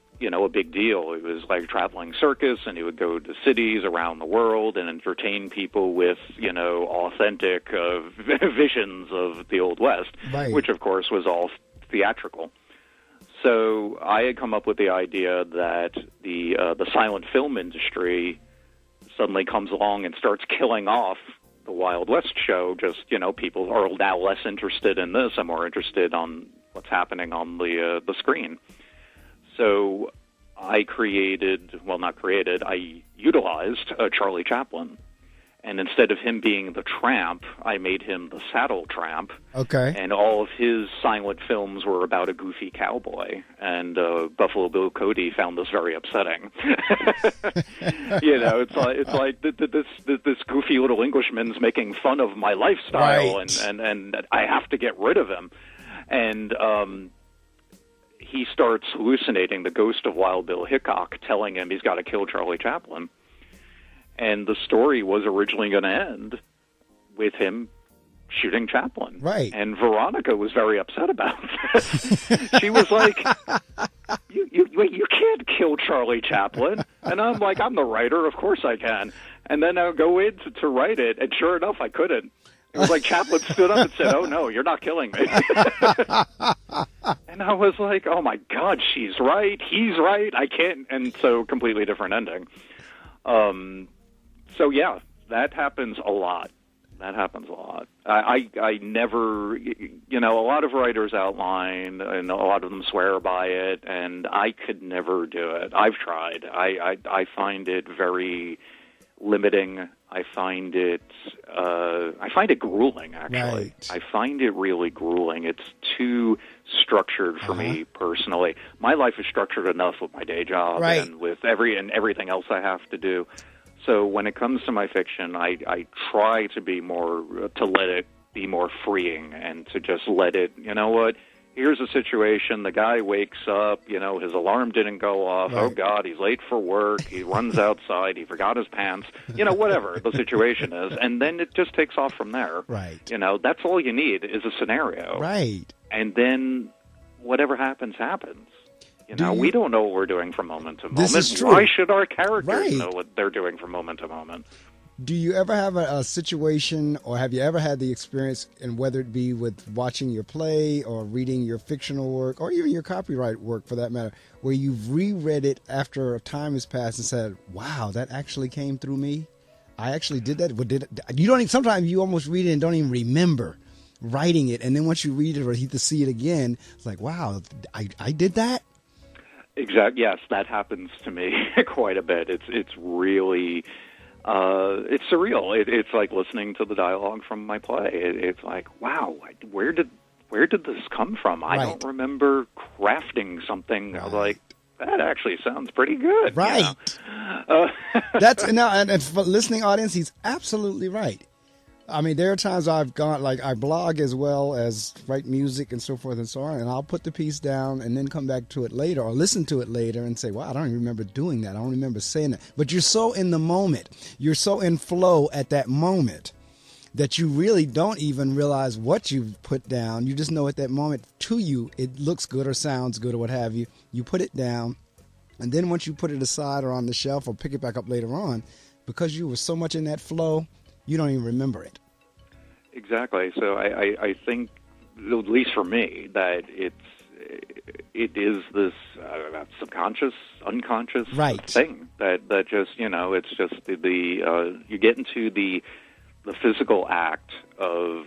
big deal. It was like a traveling circus, and he would go to cities around the world and entertain people with, authentic visions of the Old West, which, of course, was all theatrical. So I had come up with the idea that the silent film industry suddenly comes along and starts killing off the Wild West show. Just, people are now less interested in this and more interested on what's happening on the screen. So I utilized Charlie Chaplin. And instead of him being the tramp, I made him the saddle tramp. Okay. And all of his silent films were about a goofy cowboy. And Buffalo Bill Cody found this very upsetting. It's like this goofy little Englishman's making fun of my lifestyle, right. and I have to get rid of him. And he starts hallucinating the ghost of Wild Bill Hickok, telling him he's got to kill Charlie Chaplin. And the story was originally going to end with him shooting Chaplin. Right. And Veronica was very upset about this. She was like, you can't kill Charlie Chaplin. And I'm like, I'm the writer. Of course I can. And then I'll go in to write it. And sure enough, I couldn't. It was like Chaplin stood up and said, "Oh, no, you're not killing me." And I was like, oh, my God, she's right. He's right. I can't. And so completely different ending. So, yeah, that happens a lot. I never, a lot of writers outline, and a lot of them swear by it, and I could never do it. I've tried. I find it very limiting. I find it grueling, actually. Right. I find it really grueling. It's too structured for me personally. My life is structured enough with my day job and with everything else I have to do. So when it comes to my fiction, I try to let it be more freeing and to just let it, here's a situation, the guy wakes up, his alarm didn't go off, oh God, he's late for work, he runs outside, he forgot his pants, whatever the situation is, and then it just takes off from there. Right. That's all you need is a scenario. Right. And then whatever happens, happens. We don't know what we're doing from moment to moment. This is true. Why should our characters know what they're doing from moment to moment? Do you ever have a situation, or have you ever had the experience, and whether it be with watching your play or reading your fictional work or even your copyright work for that matter, where you've reread it after a time has passed and said, wow, that actually came through me? I actually did that. Sometimes you almost read it and don't even remember writing it. And then once you read it or to see it again, it's like, wow, I did that? Exactly. Yes, that happens to me quite a bit. It's really, it's surreal. It's like listening to the dialogue from my play. It's like, wow, where did this come from? I don't remember crafting something like that. Actually sounds pretty good. Right. And for listening audience, he's absolutely right. I mean, there are times I've gone, I blog as well as write music and so forth and so on, and I'll put the piece down and then come back to it later or listen to it later and say, wow, I don't even remember doing that. I don't remember saying that. But you're so in the moment. You're so in flow at that moment that you really don't even realize what you've put down. You just know at that moment, to you, it looks good or sounds good or what have you. You put it down, and then once you put it aside or on the shelf or pick it back up later on, because you were so much in that flow, you don't even remember it. Exactly. So I think, at least for me, that it is this subconscious, unconscious thing that just it's just the you get into the physical act of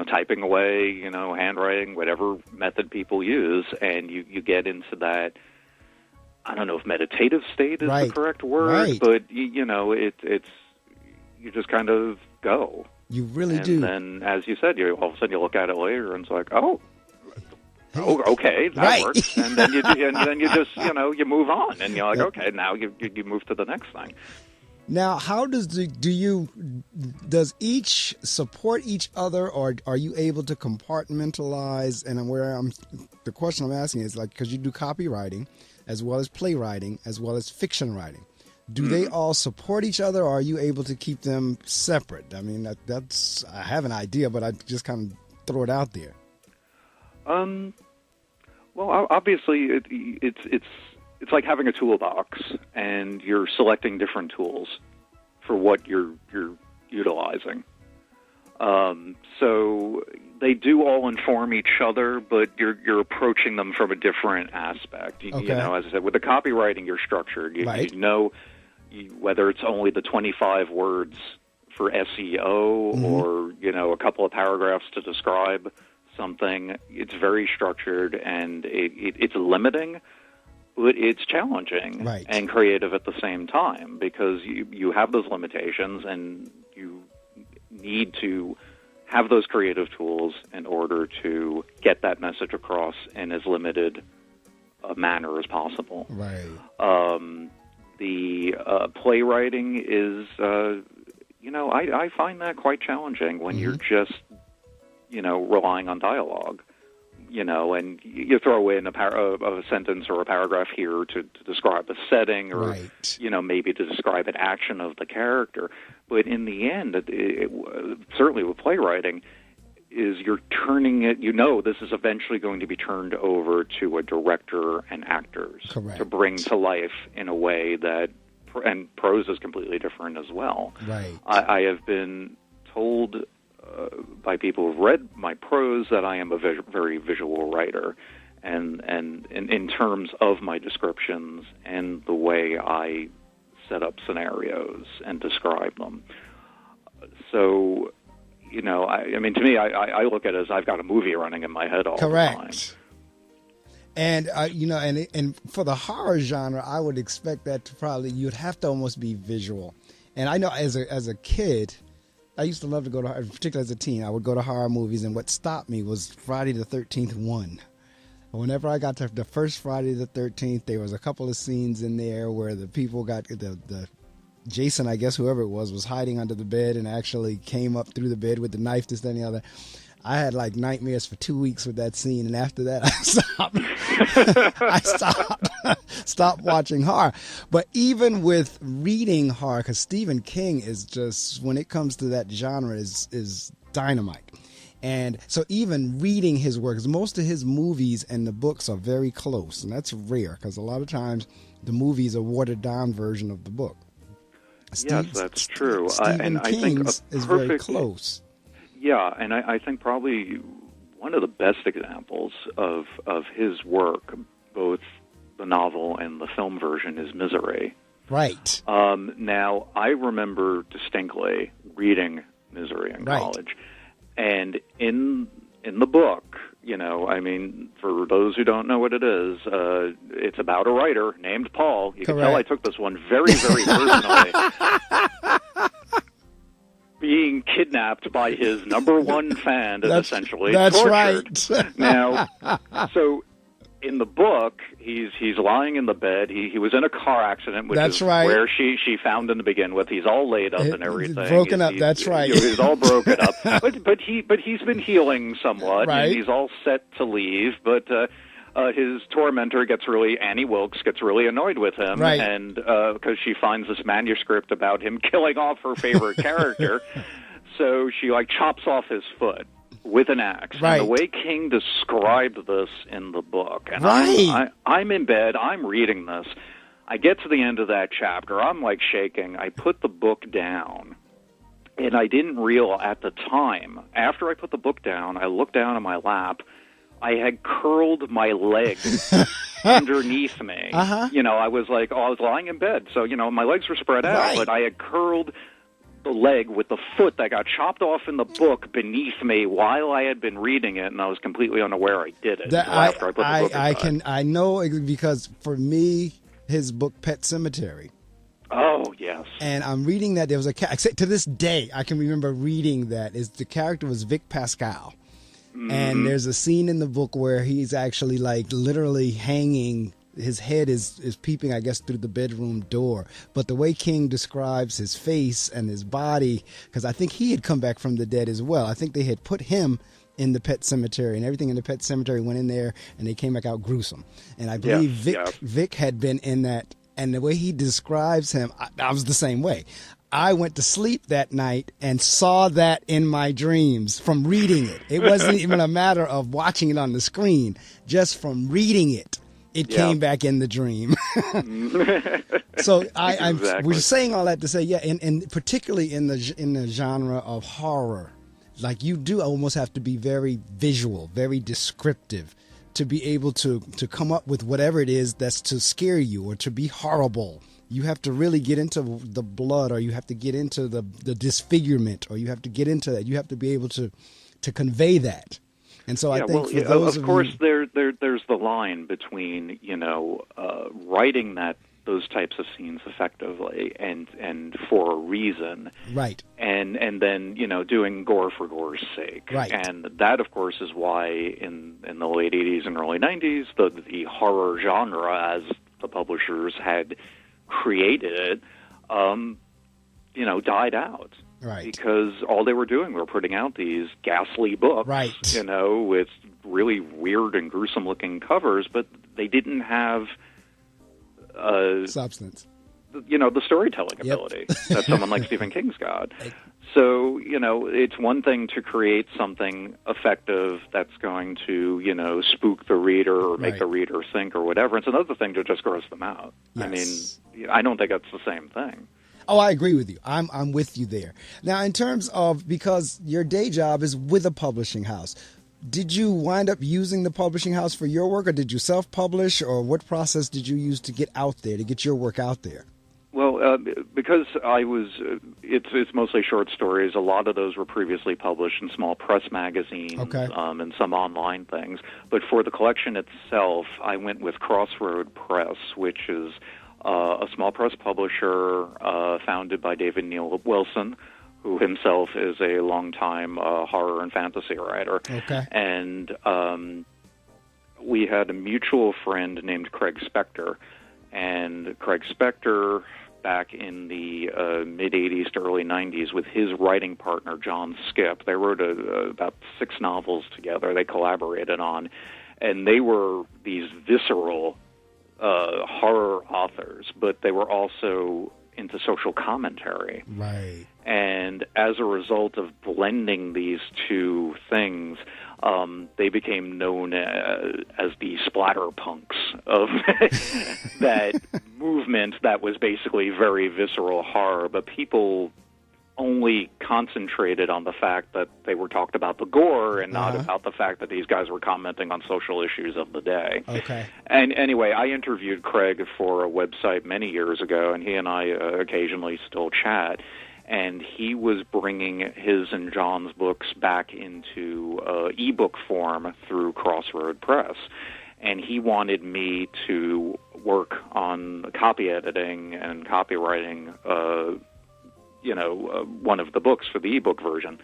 typing away, handwriting, whatever method people use, and you get into that. I don't know if meditative state is the correct word, but it's you just kind of go. You really do. And then, as you said, all of a sudden you look at it later and it's like, oh, okay, that works. And then you just you move on, and you're like, okay, now you move to the next thing. Now, how does each support each other, or are you able to compartmentalize? And the question I'm asking is because you do copywriting as well as playwriting as well as fiction writing. Do they all support each other, or are you able to keep them separate? I mean, I have an idea, but I just kind of throw it out there. Well, obviously, it's like having a toolbox, and you're selecting different tools for what you're utilizing. So they do all inform each other, but you're approaching them from a different aspect. As I said, with the copywriting, you're structured. You know whether it's only the 25 words for SEO or a couple of paragraphs to describe something. It's very structured, and it's limiting. but it's challenging Right. and creative at the same time, because you have those limitations and you need to have those creative tools in order to get that message across in as limited a manner as possible. Right. The playwriting is, I find that quite challenging when you're just, relying on dialogue. And you throw in a sentence or a paragraph here to describe a setting, or right. Maybe to describe an action of the character. But in the end, certainly with playwriting, is you're turning it. This is eventually going to be turned over to a director and actors. Correct. To bring to life in a way that, and prose is completely different as well. Right. I have been told by people who've read my prose that I am a very visual writer, and in terms of my descriptions and the way I set up scenarios and describe them. So, to me, I look at it as I've got a movie running in my head all Correct. the time. And and for the horror genre, I would expect that to you'd have to almost be visual. And I know as a kid, I used to love to go to, particularly as a teen, I would go to horror movies, and what stopped me was Friday the 13th 1. Whenever I got to the first Friday the 13th, there was a couple of scenes in there where the people got the Jason, I guess whoever it was hiding under the bed and actually came up through the bed with the knife, this, that, and the other. I had like nightmares for 2 weeks with that scene, and after that I stopped watching horror. But even with reading horror, because Stephen King is just, when it comes to that genre, is dynamite. And so even reading his works, most of his movies and the books are very close, and that's rare, because a lot of times the movie is a watered down version of the book. Yes, that's true. Stephen King's is very close. Yeah, and I think probably one of the best examples of his work, both the novel and the film version, is Misery. Right. Now, I remember distinctly reading Misery in college. And in the book, for those who don't know what it is, it's about a writer named Paul. You can tell I took this one very, very personally. Being kidnapped by his number one fan and essentially tortured. Right. Now, so in the book, he's lying in the bed. He was in a car accident, which is where she found him to begin with. He's all laid up and everything. Broken up. That's right. He's all broken up. But he's been healing somewhat. Right. And he's all set to leave. But his tormentor Annie Wilkes gets really annoyed with him, right. And because she finds this manuscript about him killing off her favorite character, so she chops off his foot with an axe. Right. And the way King described this in the book, and I'm in bed, I'm reading this. I get to the end of that chapter, I'm shaking. I put the book down, and I didn't realize at the time. After I put the book down, I looked down in my lap. I had curled my leg underneath me. Uh-huh. I was I was lying in bed, so my legs were spread out, but I had curled the leg with the foot that got chopped off in the book beneath me while I had been reading it, and I was completely unaware I did it after I put the book aside. I know, because for me, his book Pet Sematary. Oh, yes. And I'm reading that. There was to this day, I can remember reading that. The character was Vic Pascal. Mm-hmm. And there's a scene in the book where he's actually literally hanging. His head is peeping, I guess, through the bedroom door. But the way King describes his face and his body, because I think he had come back from the dead as well. I think they had put him in the Pet Cemetery, and everything in the Pet Cemetery went in there, and they came back out gruesome. And I believe Vic had been in that. And the way he describes him, I was the same way. I went to sleep that night and saw that in my dreams from reading it. It wasn't even a matter of watching it on the screen. Just from reading it, it came back in the dream. So we're saying all that to say, and particularly in the genre of horror, you do almost have to be very visual, very descriptive, to be able to come up with whatever it is that's to scare you or to be horrible. You have to really get into the blood, or you have to get into the disfigurement, or you have to get into that. You have to be able to convey that. And so I think for those of course, you, there's the line between writing those types of scenes effectively and for a reason, right, and then doing gore for gore's sake, right, and that of course is why in the late 80s and early 90s the horror genre, as the publishers had created it, died out. Right. Because all they were doing were putting out these ghastly books, right, with really weird and gruesome-looking covers, but they didn't have substance. The storytelling ability that someone like Stephen King's got. So, it's one thing to create something effective that's going to, spook the reader or make the reader think or whatever. It's another thing to just gross them out. Yes. I mean, I don't think that's the same thing. Oh, I agree with you. I'm with you there. Now, in terms of, because your day job is with a publishing house, did you wind up using the publishing house for your work, or did you self-publish, or what process did you use to get out there, to get your work out there? Well, because I was, it's mostly short stories. A lot of those were previously published in small press magazines, and some online things. But for the collection itself, I went with Crossroad Press, which is a small press publisher founded by David Neal Wilson, who himself is a longtime horror and fantasy writer. Okay. And we had a mutual friend named Craig Spector. And Craig Spector, back in the mid-'80s to early '90s, with his writing partner, John Skip, they wrote about 6 novels together they collaborated on. And they were these visceral horror authors, but they were also into social commentary. Right. And as a result of blending these two things, they became known as the splatterpunks of that movement that was basically very visceral horror, but people only concentrated on the fact that they were talked about the gore and not about the fact that these guys were commenting on social issues of the day. Okay. And anyway, I interviewed Craig for a website many years ago, and he and I occasionally still chat. And he was bringing his and John's books back into ebook form through Crossroad Press. And he wanted me to work on copy editing and copywriting one of the books for the ebook version.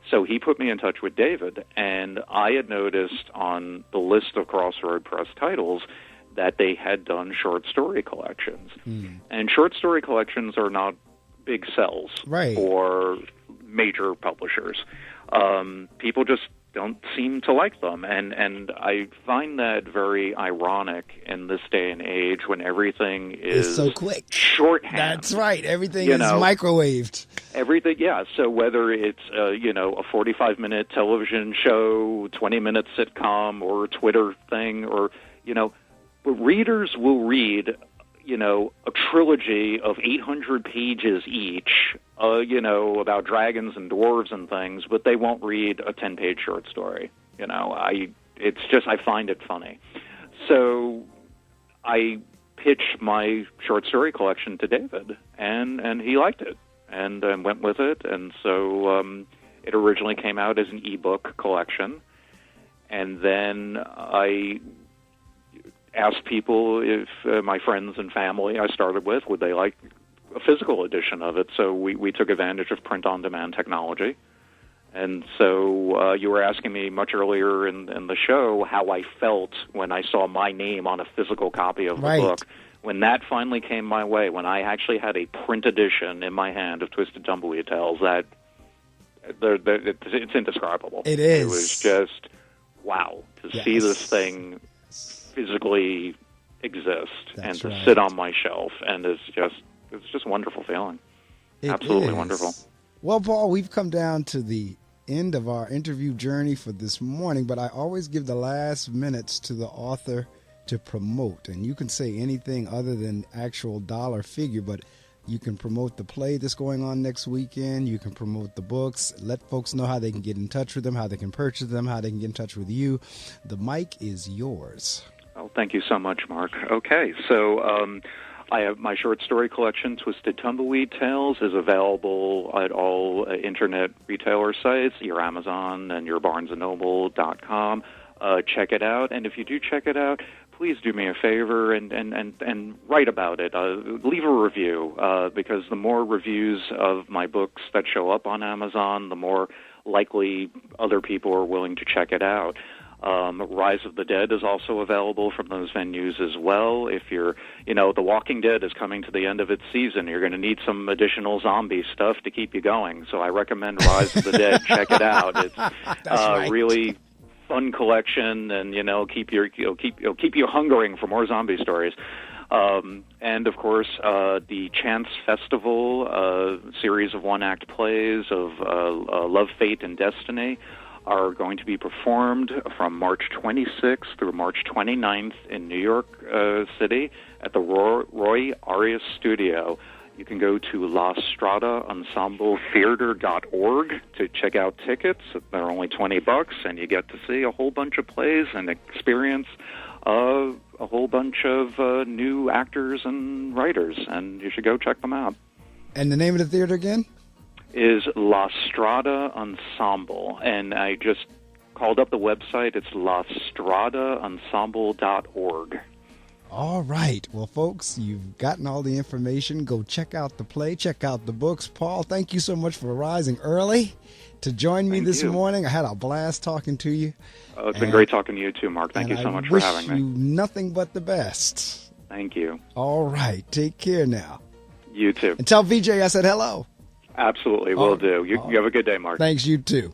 So he put me in touch with David, and I had noticed on the list of Crossroad Press titles that they had done short story collections. And short story collections are not big sells for major publishers. People just don't seem to like them, and I find that very ironic in this day and age when everything is so quick, shorthand. That's right. Everything is microwaved. Everything, yeah. So whether it's a 45-minute television show, 20-minute sitcom, or a Twitter thing, or readers will read a trilogy of 800 pages each, about dragons and dwarves and things, but they won't read a 10-page short story. I find it funny. So I pitched my short story collection to David, and he liked it and went with it. And so it originally came out as an ebook collection, and then I asked people, if my friends and family I started with, would they like a physical edition of it. So we took advantage of print-on-demand technology. And so you were asking me much earlier in the show how I felt when I saw my name on a physical copy of the book. When that finally came my way, when I actually had a print edition in my hand of Twisted Tumbleweed Tales, it's indescribable. It is. It was just, wow, to see this thing physically exist and to sit on my shelf, and it's just a wonderful feeling. Absolutely wonderful. Well, Paul, we've come down to the end of our interview journey for this morning, but I always give the last minutes to the author to promote, and you can say anything other than actual dollar figure, but you can promote the play that's going on next weekend. You can promote the books. Let folks know how they can get in touch with them, how they can purchase them, how they can get in touch with you. The mic is yours. Oh, thank you so much, Mark. Okay, so I have my short story collection, Twisted Tumbleweed Tales, is available at all internet retailer sites, your Amazon and your BarnesandNoble.com. Check it out, and if you do check it out, please do me a favor and write about it. Leave a review, because the more reviews of my books that show up on Amazon, the more likely other people are willing to check it out. Rise of the Dead is also available from those venues as well. If you're, The Walking Dead is coming to the end of its season. You're going to need some additional zombie stuff to keep you going. So I recommend Rise of the Dead. Check it out. It's right. Really fun collection, and keep you hungering for more zombie stories. And of course, the Chance Festival, series of one-act plays of Love, Fate, and Destiny are going to be performed from March 26th through March 29th in New York City at the Roy Arias Studio. You can go to LaStradaEnsembleTheater.org to check out tickets. They're only $20, and you get to see a whole bunch of plays and experience a whole bunch of new actors and writers, and you should go check them out. And the name of the theater again? Is La Strada Ensemble, and I just called up the website. It's LaStradaEnsemble.org. All right. Well, folks, you've gotten all the information. Go check out the play, check out the books. Paul, thank you so much for rising early to join me this morning. I had a blast talking to you. It's been great talking to you too, Mark. Thank you so much for having me. I wish you nothing but the best. Thank you. All right. Take care now. You too. And tell VJ I said hello. Absolutely. Will do. You have a good day, Mark. Thanks, you too.